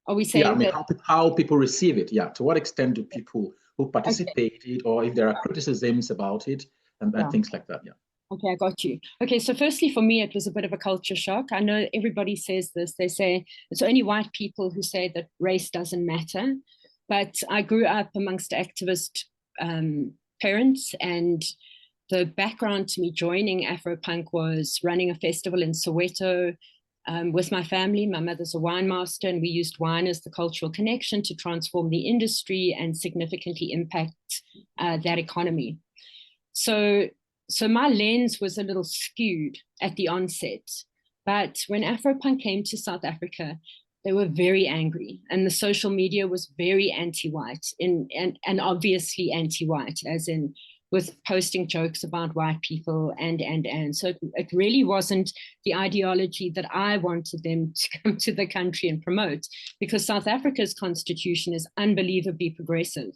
Are we saying Yeah, I mean, that? how people receive it. Yeah, to what extent do people who Okay. participated, or if there are criticisms about it, and things like that. Yeah. Okay, I got you. Okay, so firstly, for me, it was a bit of a culture shock. I know everybody says this. They say it's only white people who say that race doesn't matter. But I grew up amongst activist parents, and the background to me joining Afropunk was running a festival in Soweto with my family. My mother's a wine master, and we used wine as the cultural connection to transform the industry and significantly impact that economy. So my lens was a little skewed at the onset. But when Afropunk came to South Africa, they were very angry, and the social media was very anti-white and obviously anti-white, as in with posting jokes about white people and. So it really wasn't the ideology that I wanted them to come to the country and promote, because South Africa's constitution is unbelievably progressive.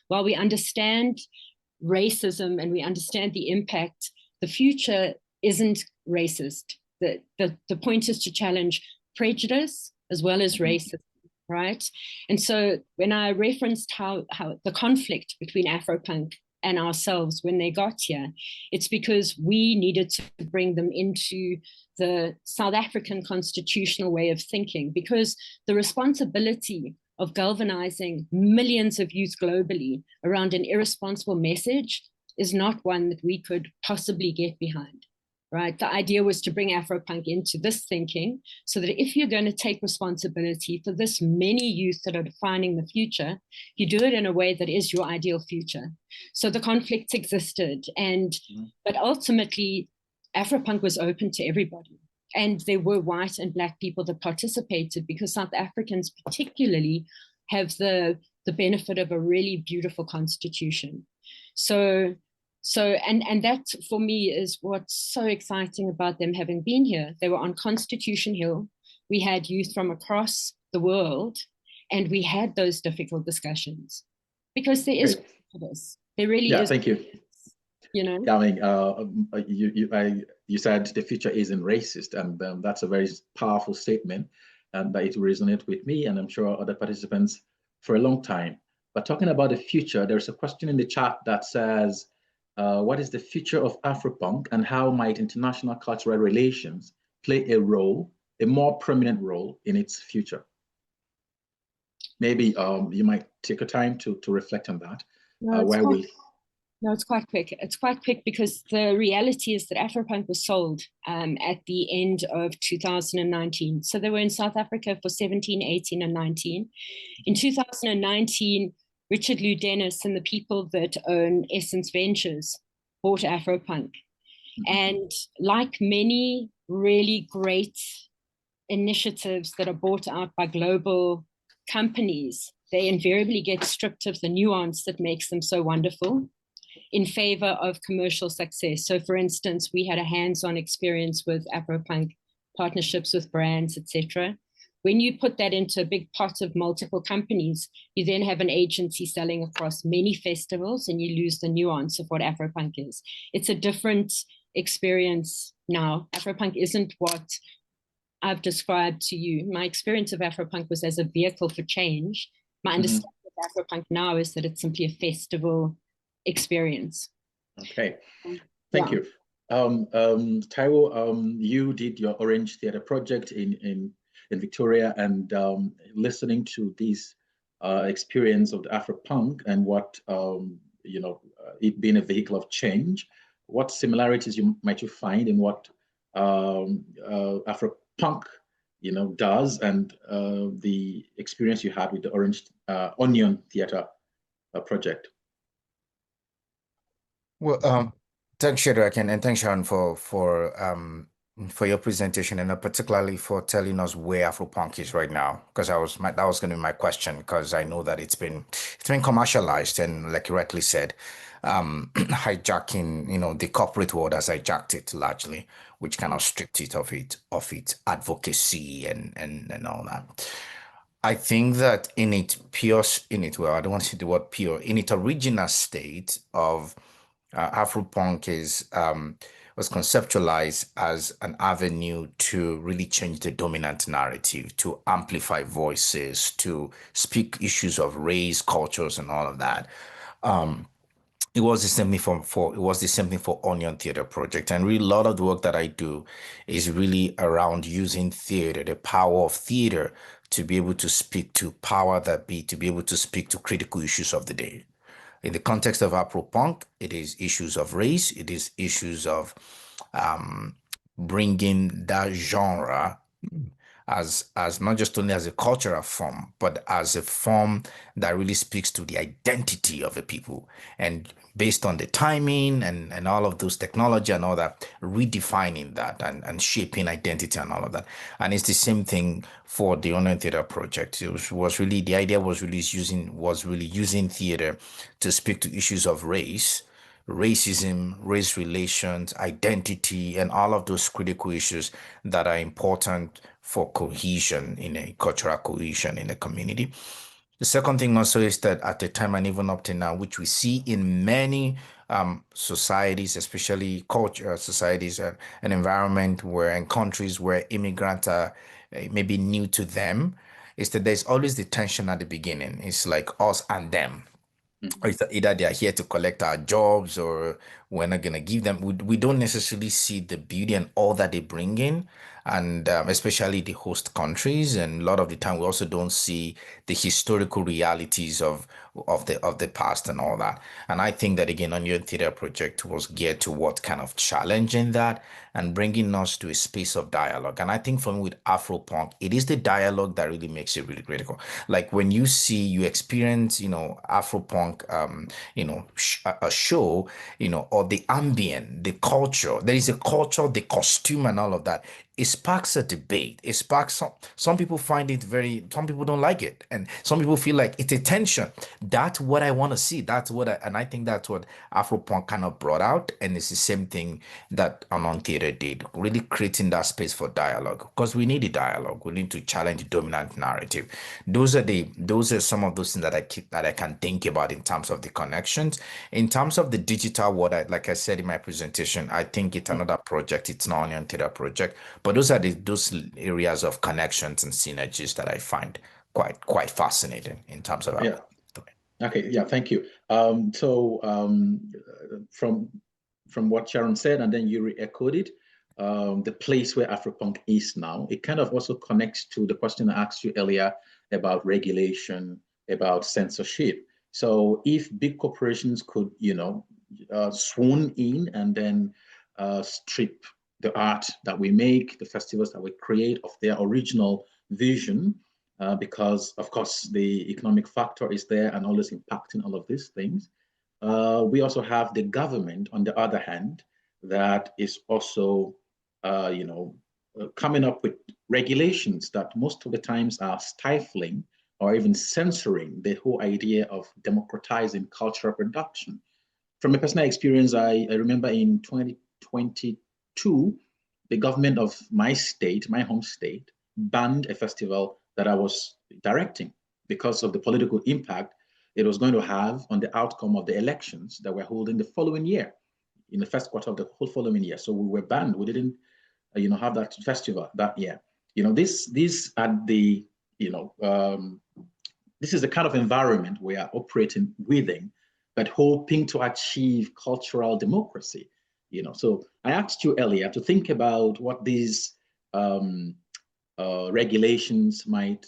While we understand racism and we understand the impact, the future isn't racist. The point is to challenge prejudice as well as racism, right? And so when I referenced how the conflict between Afropunk and ourselves when they got here, it's because we needed to bring them into the South African constitutional way of thinking, because the responsibility of galvanizing millions of youth globally around an irresponsible message is not one that we could possibly get behind, right? The idea was to bring Afropunk into this thinking so that if you're going to take responsibility for this many youth that are defining the future, you do it in a way that is your ideal future. So the conflicts existed, but ultimately Afropunk was open to everybody. And there were white and black people that participated, because South Africans particularly have the benefit of a really beautiful constitution. So that for me is what's so exciting about them having been here. They were on Constitution Hill. We had youth from across the world, and we had those difficult discussions, because there is this. There really is. Thank you. You know, yeah, I mean, you said the future isn't racist, and that's a very powerful statement, and that it resonates with me, and I'm sure other participants for a long time. But talking about the future, there's a question in the chat that says, what is the future of Afropunk, and how might international cultural relations play a more prominent role in its future? Maybe you might take a time to reflect on that. No, it's quite quick. It's quite quick because the reality is that Afropunk was sold at the end of 2019. So they were in South Africa for 17, 18, and 19. In 2019, Richard Lou Dennis and the people that own Essence Ventures bought Afropunk. And like many really great initiatives that are bought out by global companies, they invariably get stripped of the nuance that makes them so wonderful in favor of commercial success. So for instance, we had a hands-on experience with Afropunk, partnerships with brands, etc. When you put that into a big pot of multiple companies, you then have an agency selling across many festivals, and you lose the nuance of what Afropunk is. It's a different experience now. Afropunk isn't what I've described to you. My experience of Afropunk was as a vehicle for change. My understanding of Afropunk now is that it's simply a festival experience. Okay, thank you. Taiwo, you did your Orange Theatre project in Victoria, and listening to this experience of the Afropunk and what it being a vehicle of change, what similarities might you find in what Afropunk does, and the experience you had with the Orange Onion Theatre project? Well, thanks, Shadrach, and thanks, Sharon, for your presentation, and particularly for telling us where Afropunk is right now, because that was going to be my question, because I know that it's been commercialized, and like you rightly said, hijacking, the corporate world has hijacked it largely, which kind of stripped it of its advocacy and all that. I think that in its I don't want to say the word pure, in its original state of Afropunk is was conceptualized as an avenue to really change the dominant narrative, to amplify voices, to speak issues of race, cultures, and all of that. It was the same thing it was the same thing for Onion Theater Project. And really a lot of the work that I do is really around using theater, the power of theater to be able to speak to power that be, to be able to speak to critical issues of the day. In the context of Afropunk, it is issues of race, it is issues of bringing that genre as not just only as a cultural form, but as a form that really speaks to the identity of a people. And based on the timing and all of those technology and all that, redefining that and shaping identity and all of that. And it's the same thing for the Online Theater Project. It was really, the idea was really using theater to speak to issues of race, racism, race relations, identity, and all of those critical issues that are important for cohesion in a cultural cohesion in a community. The second thing also is that at the time and even up to now, which we see in many societies, especially culture societies and environment where in countries where immigrants are maybe new to them, is that there's always the tension at the beginning. It's like us and them. Or it's either they are here to collect our jobs or we're not going to give them. We don't necessarily see the beauty and all that they bring in, and especially the host countries. And a lot of the time, we also don't see the historical realities of the past and all that. And I think that again, on your theater project was geared to what kind of challenging that and bringing us to a space of dialogue. And I think for me with Afropunk, it is the dialogue that really makes it really critical. Like when you experience, Afropunk, a show, or the ambient, the culture, there is a culture, the costume and all of that. It sparks a debate. It sparks some people find it some people don't like it. And some people feel like it's a tension. That's what I want to see. And I think that's what Afropunk kind of brought out. And it's the same thing that Anon Theater did, really creating that space for dialogue, because we need a dialogue. We need to challenge the dominant narrative. Those are some of those things that I can think about in terms of the connections. In terms of the digital world, like I said in my presentation, I think it's another project. It's not Onion Theater Project. But those are those areas of connections and synergies that I find quite fascinating in terms of yeah. Okay, yeah, thank you. From what Sharon said, and then you re-echoed it, the place where Afropunk is now, it kind of also connects to the question I asked you earlier about regulation, about censorship. So if big corporations could, swoon in and then strip the art that we make, the festivals that we create of their original vision, because of course the economic factor is there and always impacting all of these things. We also have the government, on the other hand, that is also, coming up with regulations that most of the times are stifling or even censoring the whole idea of democratizing cultural production. From a personal experience, I remember in 2022, the government of my state, my home state, banned a festival that I was directing because of the political impact it was going to have on the outcome of the elections that we're holding the following year, in the first quarter of the whole following year. So we were banned. We didn't, have that festival that year. These are the, this is the kind of environment we are operating within, but hoping to achieve cultural democracy. So I asked you earlier to think about what these regulations might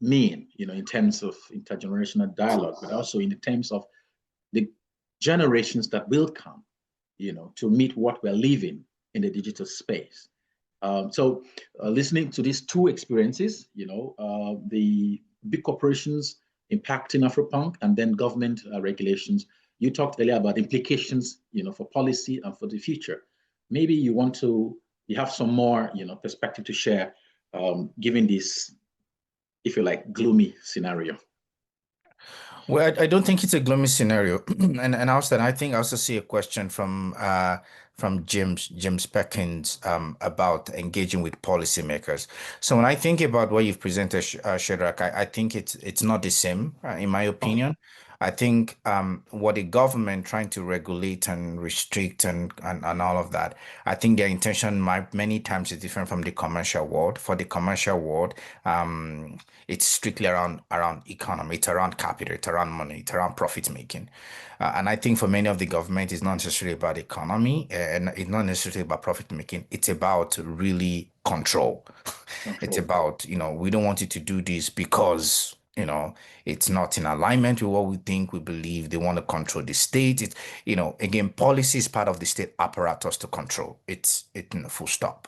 mean, in terms of intergenerational dialogue, but also in the terms of the generations that will come, to meet what we're living in the digital space. Listening to these two experiences, the big corporations impacting Afropunk and then government regulations. You talked earlier about implications, for policy and for the future. Maybe you have some more, perspective to share, given this, if you like, gloomy scenario. Well, I don't think it's a gloomy scenario, and I think I also see a question from James Perkins about engaging with policymakers. So when I think about what you've presented, Shadrach, I think it's not the same, in my opinion. I think what the government trying to regulate and restrict and all of that, I think their intention many times is different from the commercial world. For the commercial world, it's strictly around economy, it's around capital, it's around money, it's around profit making. And I think for many of the government, it's not necessarily about economy and it's not necessarily about profit making. It's about really control. It's about, we don't want you to do this because, it's not in alignment with what we think, we believe. They want to control the state. It's, again, policy is part of the state apparatus to control. It's full stop.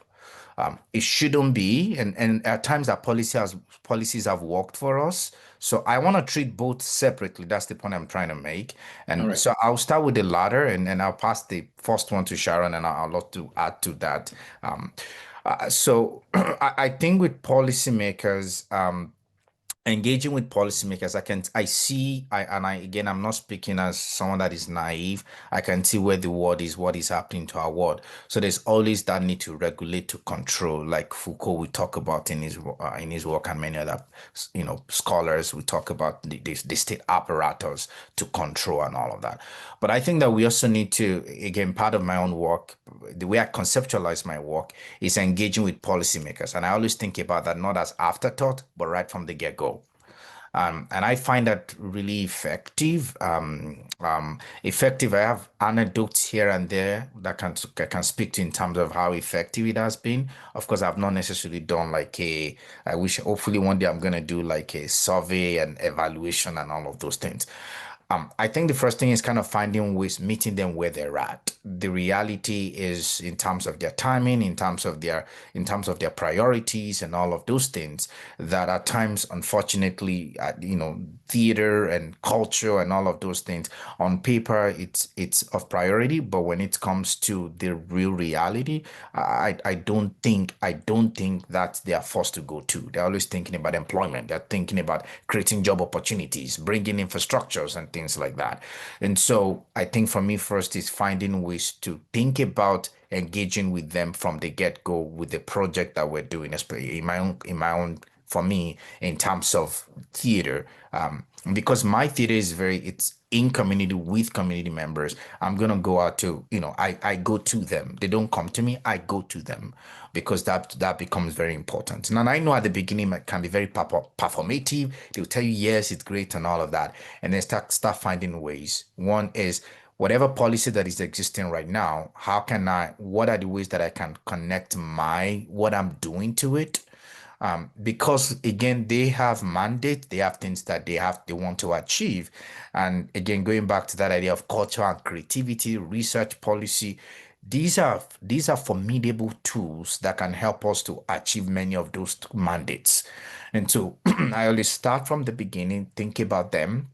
It shouldn't be, and at times that policies have worked for us. So I want to treat both separately. That's the point I'm trying to make. And so I'll start with the latter, and I'll pass the first one to Sharon, and I'll love to add to that. So I think with policymakers, engaging with policymakers, again, I'm not speaking as someone that is naive. I can see where the world is, what is happening to our world. So there's always that need to regulate, to control, like Foucault we talk about in his work, and many other scholars we talk about the state apparatus to control and all of that. But I think that we also need to, again, part of my own work, the way I conceptualize my work is engaging with policymakers, and I always think about that not as afterthought, but right from the get-go. And I find that really effective. Effective. I have anecdotes here and there that I can speak to in terms of how effective it has been. Of course, I've not necessarily done hopefully one day I'm going to do like a survey and evaluation and all of those things. I think the first thing is kind of finding ways, meeting them where they're at. The reality is in terms of their timing, in terms of their priorities and all of those things, that at times, unfortunately, theater and culture and all of those things on paper, it's of priority. But when it comes to the real reality, I don't think that they are forced to go to. They're always thinking about employment. They're thinking about creating job opportunities, bringing infrastructures and things like that. And so I think for me, first is finding ways to think about engaging with them from the get-go with the project that we're doing, especially in my own for me, in terms of theater, because my theater is it's in community with community members. I'm going to go out to, I go to them. They don't come to me, I go to them, because that becomes very important. Now, I know at the beginning it can be very performative. They'll tell you, yes, it's great and all of that. And then start finding ways. One is, whatever policy that is existing right now, what are the ways that I can connect what I'm doing to it? Because again, they have mandate, they have things that they want to achieve. And again, going back to that idea of culture and creativity, research policy, these are formidable tools that can help us to achieve many of those mandates. And so I always start from the beginning, think about them,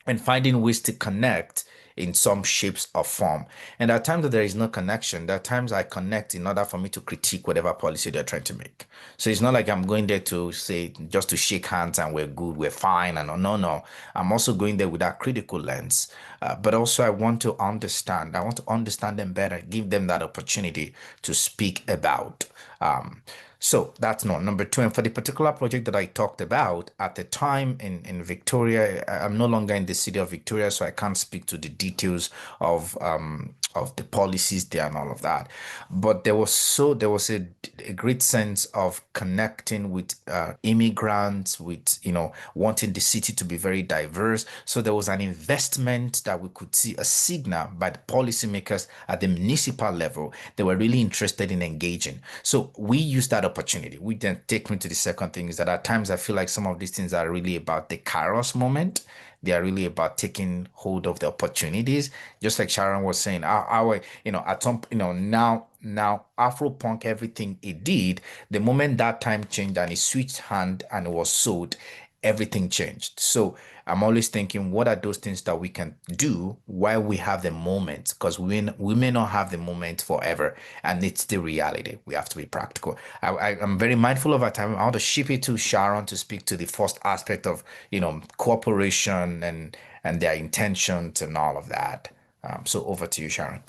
and finding ways to connect in some shapes or form. And there are times that there is no connection. There are times I connect in order for me to critique whatever policy they're trying to make. So it's not like I'm going there to say, just to shake hands and we're good, we're fine. And no. I'm also going there with that critical lens. But also I want to understand them better, give them that opportunity to speak about. So that's number two. And for the particular project that I talked about at the time in Victoria, I'm no longer in the city of Victoria, so I can't speak to the details of the policies there and all of that. But there was a great sense of connecting with immigrants, with wanting the city to be very diverse. So there was an investment that we could see, a signal by the policymakers at the municipal level. They were really interested in engaging. So we used that opportunity. We then take me to the second thing, is that at times I feel like some of these things are really about the Kairos moment. They are really about taking hold of the opportunities. Just like Sharon was saying, at some, now Afropunk, everything it did, the moment that time changed and it switched hand and it was sold, everything changed. So I'm always thinking, what are those things that we can do while we have the moment? Because we may not have the moment forever, and it's the reality. We have to be practical. I'm very mindful of our time. I want to ship it to Sharon to speak to the first aspect of, cooperation and their intentions and all of that. So over to you, Sharon.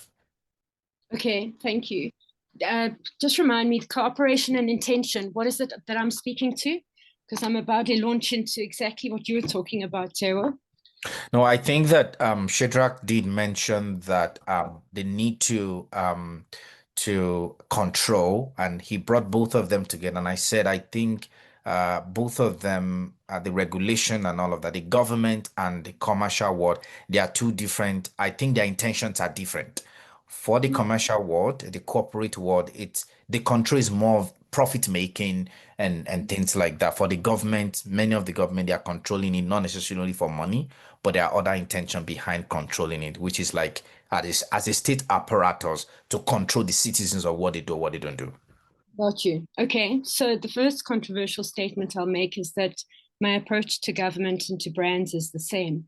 Okay, thank you. Just remind me, cooperation and intention, what is it that I'm speaking to? Because I'm about to launch into exactly what you were talking about, Tewa. No, I think that Shadrach did mention that the need to control, and he brought both of them together. And I said, I think both of them, the regulation and all of that, the government and the commercial world, they are two different. I think their intentions are different. For the commercial world, the corporate world, it's the control is more of profit making and things like that. For the government, many of the government, they are controlling it not necessarily for money, but there are other intention behind controlling it, which is like as a state apparatus to control the citizens of what they do or what they don't do. Got you. Okay, so the first controversial statement I'll make is that my approach to government and to brands is the same.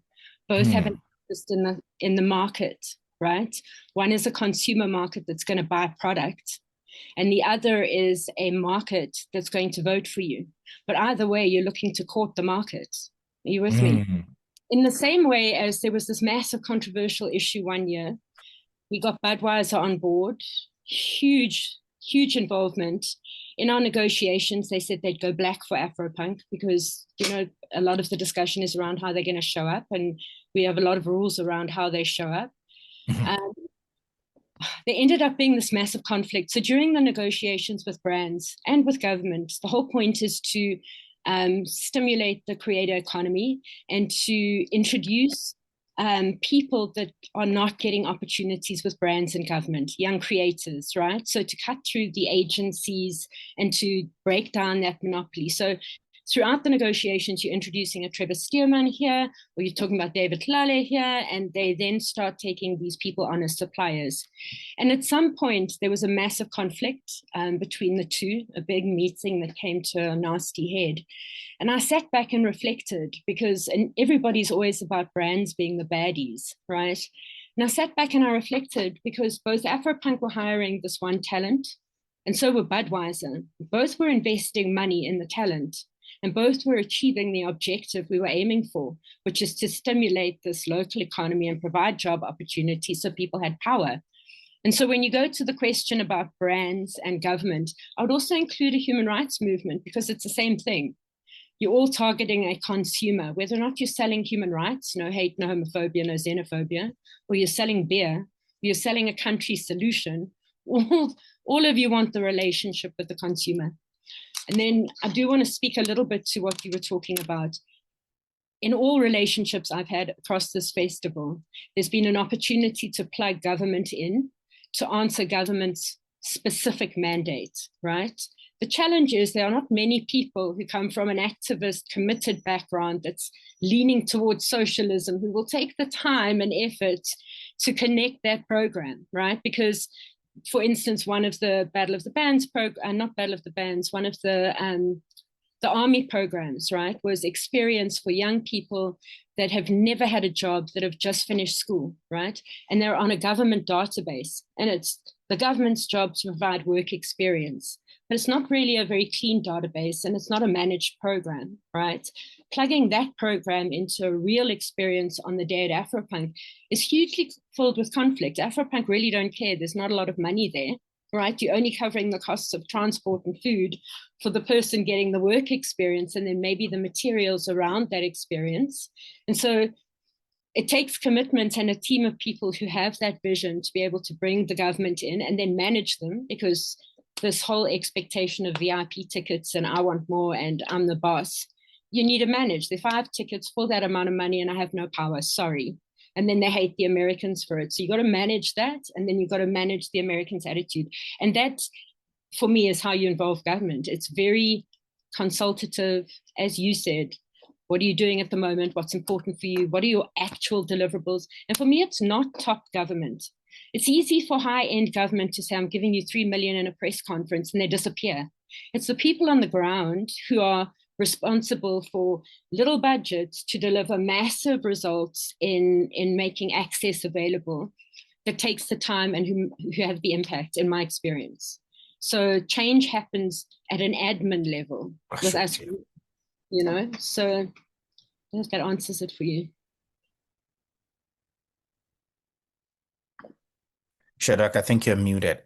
Both have an interest in the market, right? One is a consumer market that's going to buy product, and the other is a market that's going to vote for you. But either way, you're looking to court the market. Are you with me? In the same way as there was this massive controversial issue one year, we got Budweiser on board, huge involvement. In our negotiations, they said they'd go black for Afropunk because, you know, a lot of the discussion is around how they're going to show up, and we have a lot of rules around how they show up. There ended up being this massive conflict. So during the negotiations with brands and with government, the whole point is to stimulate the creator economy and to introduce people that are not getting opportunities with brands and government, young creators, right? So to cut through the agencies and to break down that monopoly. So throughout the negotiations, you're introducing a Trevor Stearman here, or you're talking about David Tlale here, and they then start taking these people on as suppliers. And at some point, there was a massive conflict between the two, a big meeting that came to a nasty head. And I sat back and reflected because everybody's always about brands being the baddies, right? And I sat back and I reflected because both Afropunk were hiring this one talent, and so were Budweiser. Both were investing money in the talent, and both were achieving the objective we were aiming for, which is to stimulate this local economy and provide job opportunities so people had power. And so when you go to the question about brands and government, I would also include a human rights movement because it's the same thing. You're all targeting a consumer, whether or not you're selling human rights, no hate, no homophobia, no xenophobia, or you're selling beer, or you're selling a country solution, all of you want the relationship with the consumer. And then I do want to speak a little bit to what you were talking about. In all relationships I've had across this festival, there's been an opportunity to plug government in to answer government's specific mandate, right? The challenge is there are not many people who come from an activist, committed background that's leaning towards socialism who will take the time and effort to connect that program, right? Because, for instance, one of the Battle of the Bands not Battle of the Bands, one of the Army programs, right, was experience for young people that have never had a job, that have just finished school, right? And they're on a government database, and it's the government's job to provide work experience. But it's not really a very clean database, and it's not a managed program, right? Plugging that program into a real experience on the day at Afropunk is hugely filled with conflict. Afropunk really don't care. There's not a lot of money there, right? You're only covering the costs of transport and food for the person getting the work experience, and then maybe the materials around that experience. And so it takes commitment and a team of people who have that vision to be able to bring the government in and then manage them, because this whole expectation of VIP tickets and I want more and I'm the boss, you need to manage. There are 5 tickets for that amount of money and I have no power, sorry. And then they hate the Americans for it. So you got to manage that, and then you've got to manage the Americans' attitude. And that, for me, is how you involve government. It's very consultative, as you said. What are you doing at the moment? What's important for you? What are your actual deliverables? And for me, it's not top government. It's easy for high-end government to say, I'm giving you 3 million in a press conference, and they disappear. It's the people on the ground who are responsible for little budgets to deliver massive results in making access available that takes the time and who have the impact, in my experience. So change happens at an admin level with us, you know, so I think that answers it for you. Shadrach, I think you're muted.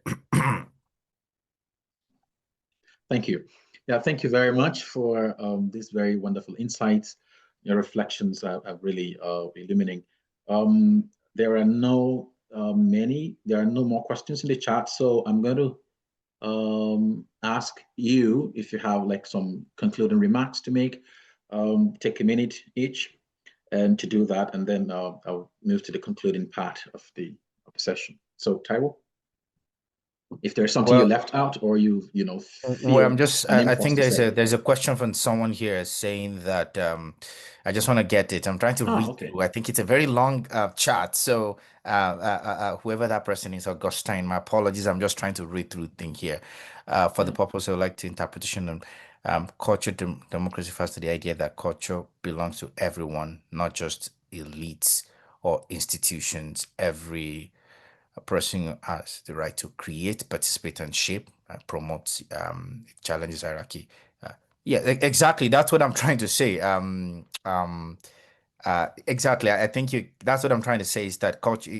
Thank you. Yeah, thank you very much for these very wonderful insights. Your reflections are really illuminating. There are no more questions in the chat, so I'm going to ask you if you have like some concluding remarks to make. Take a minute each, and to do that, and then I'll move to the concluding part of the session. So, Taiwo, if there's something you left out or you Well, feel I think there's a question from someone here saying that I just want to get it. I'm trying to read through. I think it's a very long chat. So whoever that person is, Augustine, my apologies. I'm just trying to read through thing here for the purpose of like to interpretation and culture democracy refers to the idea that culture belongs to everyone, not just elites or institutions. Every a person has the right to create, participate, and shape, promote, challenges hierarchy. Yeah, exactly. That's what I'm trying to say. Exactly. I think that's what I'm trying to say is that culture,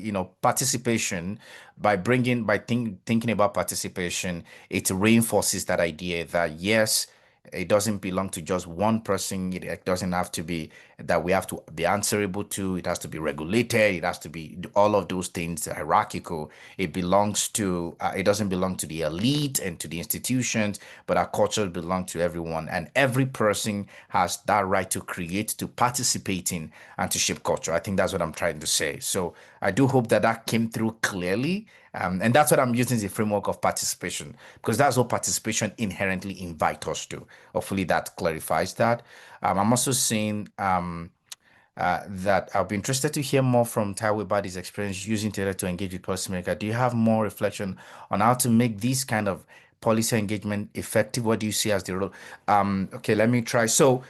participation by thinking about participation, it reinforces that idea that yes, it doesn't belong to just one person. It doesn't have to be that we have to be answerable to. It has to be regulated. It has to be all of those things hierarchical. It belongs to, it doesn't belong to the elite and to the institutions, but our culture belongs to everyone. And every person has that right to create, to participate in, and to shape culture. I think that's what I'm trying to say. So I do hope that that came through clearly. And that's what I'm using as a framework of participation, because that's what participation inherently invites us to. Hopefully that clarifies that. I'm also saying that I'll be interested to hear more from Taiwo about his experience using data to engage with policymakers. Do you have more reflection on how to make these kind of policy engagement effective? What do you see as the role? Okay, let me try. So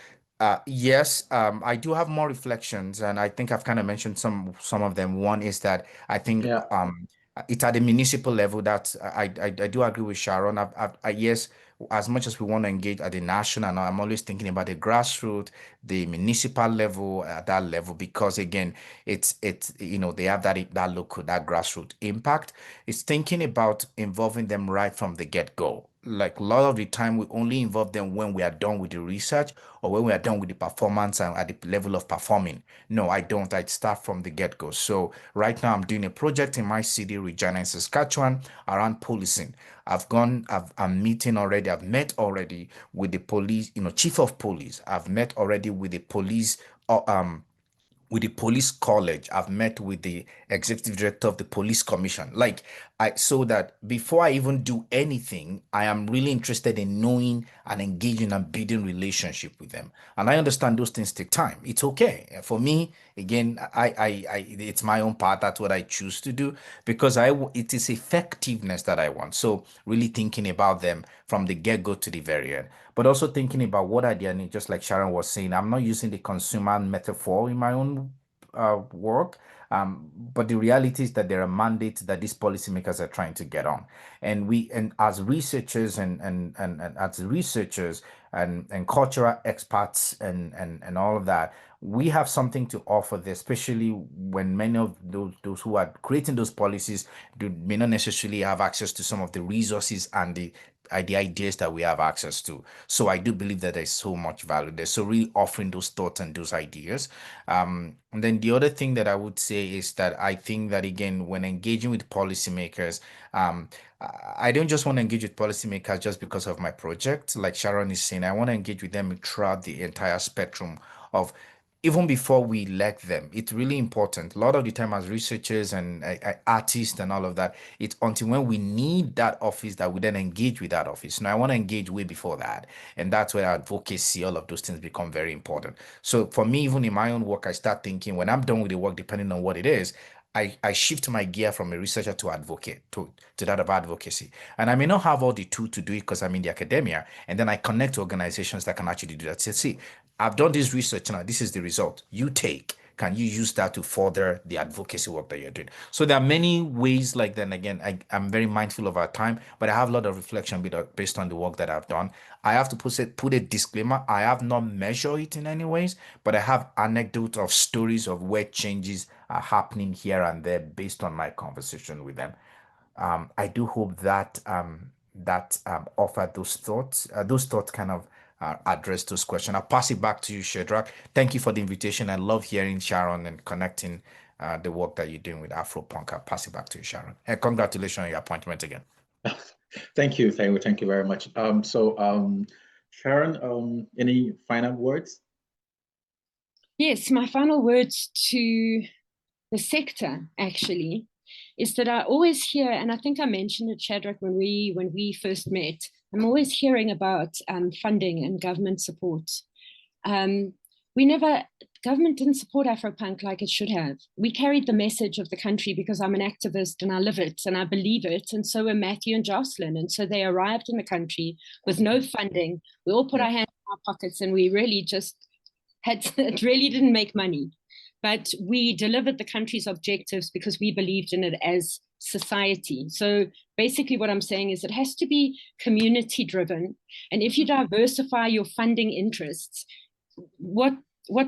yes, I do have more reflections, and I think I've kind of mentioned some of them. One is that I think it's at the municipal level that I do agree with Sharon. Yes, as much as we want to engage at the national, I'm always thinking about the grassroots, the municipal level, at that level, because again, it's they have that local, that grassroots impact. It's thinking about involving them right from the get-go. Like a lot of the time, we only involve them when we are done with the research or when we are done with the performance and at the level of performing. No, I don't. I start from the get-go. So right now, I'm doing a project in my city, Regina, in Saskatchewan, around policing. I'm meeting already. I've met already with the police, chief of police. I've met already with the police, with the police college. I've met with the executive director of the police commission. So that before I even do anything, I am really interested in knowing and engaging and building relationship with them. And I understand those things take time. It's okay. For me, again, it's my own part. That's what I choose to do because it is effectiveness that I want. So really thinking about them from the get-go to the very end, but also thinking about what are their needs, just like Sharon was saying. I'm not using the consumer metaphor in my own work, but the reality is that there are mandates that these policymakers are trying to get on, and as researchers and as researchers and cultural experts and all of that, we have something to offer there, especially when many of those who are creating those policies may not necessarily have access to some of the resources and the ideas that we have access to. So I do believe that there's so much value there. So really offering those thoughts and those ideas. And then the other thing that I would say is that I think that again, when engaging with policymakers, I don't just want to engage with policymakers just because of my project. Like Sharon is saying, I want to engage with them throughout the entire spectrum of even before we elect them. It's really important. A lot of the time as researchers and artists and all of that, it's until when we need that office that we then engage with that office. Now, I want to engage way before that. And that's where advocacy, all of those things become very important. So for me, even in my own work, I start thinking when I'm done with the work, depending on what it is, I shift my gear from a researcher to advocate, to that of advocacy. And I may not have all the tools to do it because I'm in the academia. And then I connect to organizations that can actually do that. Say, see, I've done this research now. This is the result. You take. Can you use that to further the advocacy work that you're doing? So there are many ways like that. And again, I'm very mindful of our time, but I have a lot of reflection based on the work that I've done. I have to put a disclaimer. I have not measured it in any ways, but I have anecdotes of stories of where changes are happening here and there based on my conversation with them. I do hope that offer those thoughts kind of address those questions. I'll pass it back to you, Shadrach. Thank you for the invitation. I love hearing Sharon and connecting the work that you're doing with Afropunk. I'll pass it back to you, Sharon. And congratulations on your appointment again. Thank you, Taiwo. Thank you very much. Sharon, any final words? Yes, my final words to the sector, actually, is that I always hear, and I think I mentioned it, Shadrach, when we first met, I'm always hearing about funding and government support. Government didn't support Afropunk like it should have. We carried the message of the country because I'm an activist and I live it and I believe it. And so were Matthew and Jocelyn. And so they arrived in the country with no funding. We all put our hands in our pockets and we really just it really didn't make money. But we delivered the country's objectives because we believed in it as society. So basically what I'm saying is it has to be community driven. And if you diversify your funding interests, what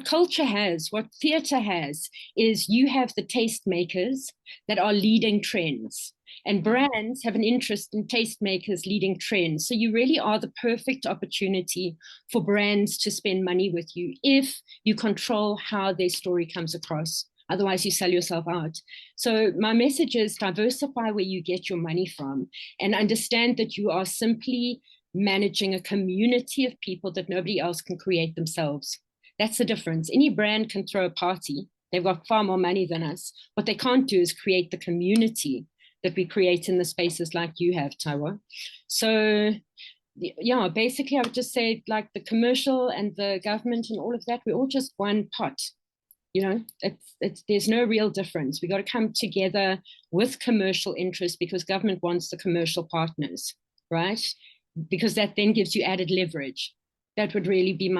culture has, what theater has, is you have the tastemakers that are leading trends. And brands have an interest in tastemakers leading trends. So you really are the perfect opportunity for brands to spend money with you if you control how their story comes across. Otherwise, you sell yourself out. So my message is diversify where you get your money from and understand that you are simply managing a community of people that nobody else can create themselves. That's the difference. Any brand can throw a party. They've got far more money than us. What they can't do is create the community that we create in the spaces like you have, Taiwo. So yeah, basically I would just say like the commercial and the government and all of that, we're all just one pot. You know, there's no real difference. We got to come together with commercial interests because government wants the commercial partners, right? Because that then gives you added leverage. That would really be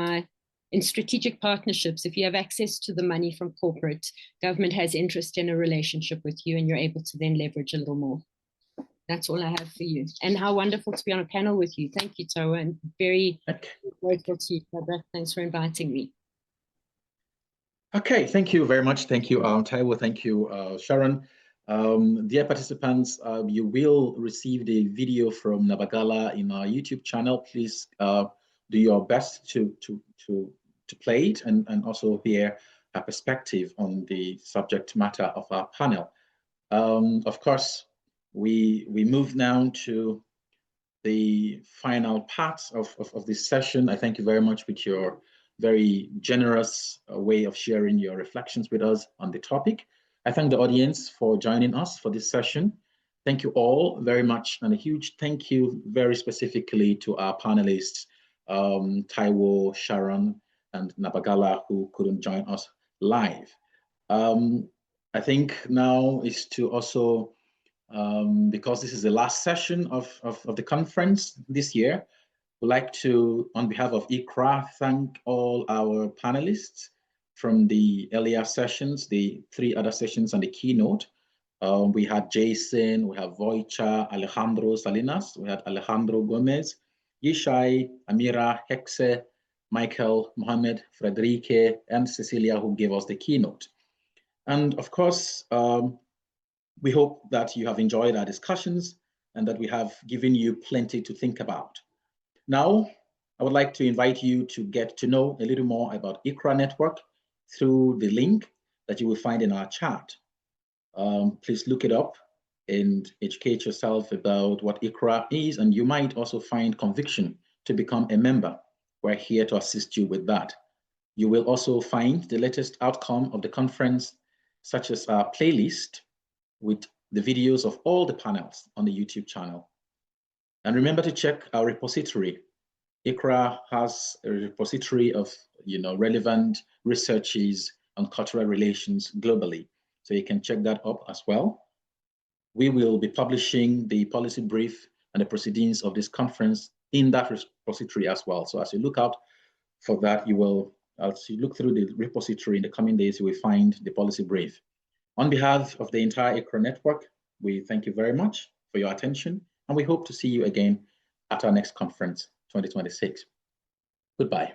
in strategic partnerships, if you have access to the money from corporate, government has interest in a relationship with you and you're able to then leverage a little more. That's all I have for you. And how wonderful to be on a panel with you. Thank you, Taiwo, and very grateful to you, Shadrach. Thanks for inviting me. Okay, thank you very much. Thank you, Taiwo. Thank you, Sharon. Dear participants, you will receive the video from Nabagala in our YouTube channel. Please do your best to play it and also hear a perspective on the subject matter of our panel. Of course, we move now to the final part of this session. I thank you very much with your very generous way of sharing your reflections with us on the topic. I thank the audience for joining us for this session. Thank you all very much, and a huge thank you very specifically to our panelists, Taiwo, Sharon, and Nabagala, who couldn't join us live. I think now is to also, because this is the last session of the conference this year, we'd like to, on behalf of ICRRA, thank all our panelists from the earlier sessions, the 3 other sessions and the keynote. We had Jason, we have Voicha, Alejandro Salinas, we had Alejandro Gomez, Yishai, Amira, Hexe, Michael, Mohammed, Frederique, and Cecilia, who gave us the keynote. And of course, we hope that you have enjoyed our discussions and that we have given you plenty to think about. Now, I would like to invite you to get to know a little more about ICRRA Network through the link that you will find in our chat. Please look it up and educate yourself about what ICRRA is, and you might also find conviction to become a member. We're here to assist you with that. You will also find the latest outcome of the conference, such as our playlist with the videos of all the panels on the YouTube channel. And remember to check our repository. ICRRA has a repository of relevant researches on cultural relations globally. So you can check that up as well. We will be publishing the policy brief and the proceedings of this conference in that repository as well. So as you look out for that, as you look through the repository in the coming days, you will find the policy brief. On behalf of the entire ICRRA network, we thank you very much for your attention, and we hope to see you again at our next conference, 2026. Goodbye.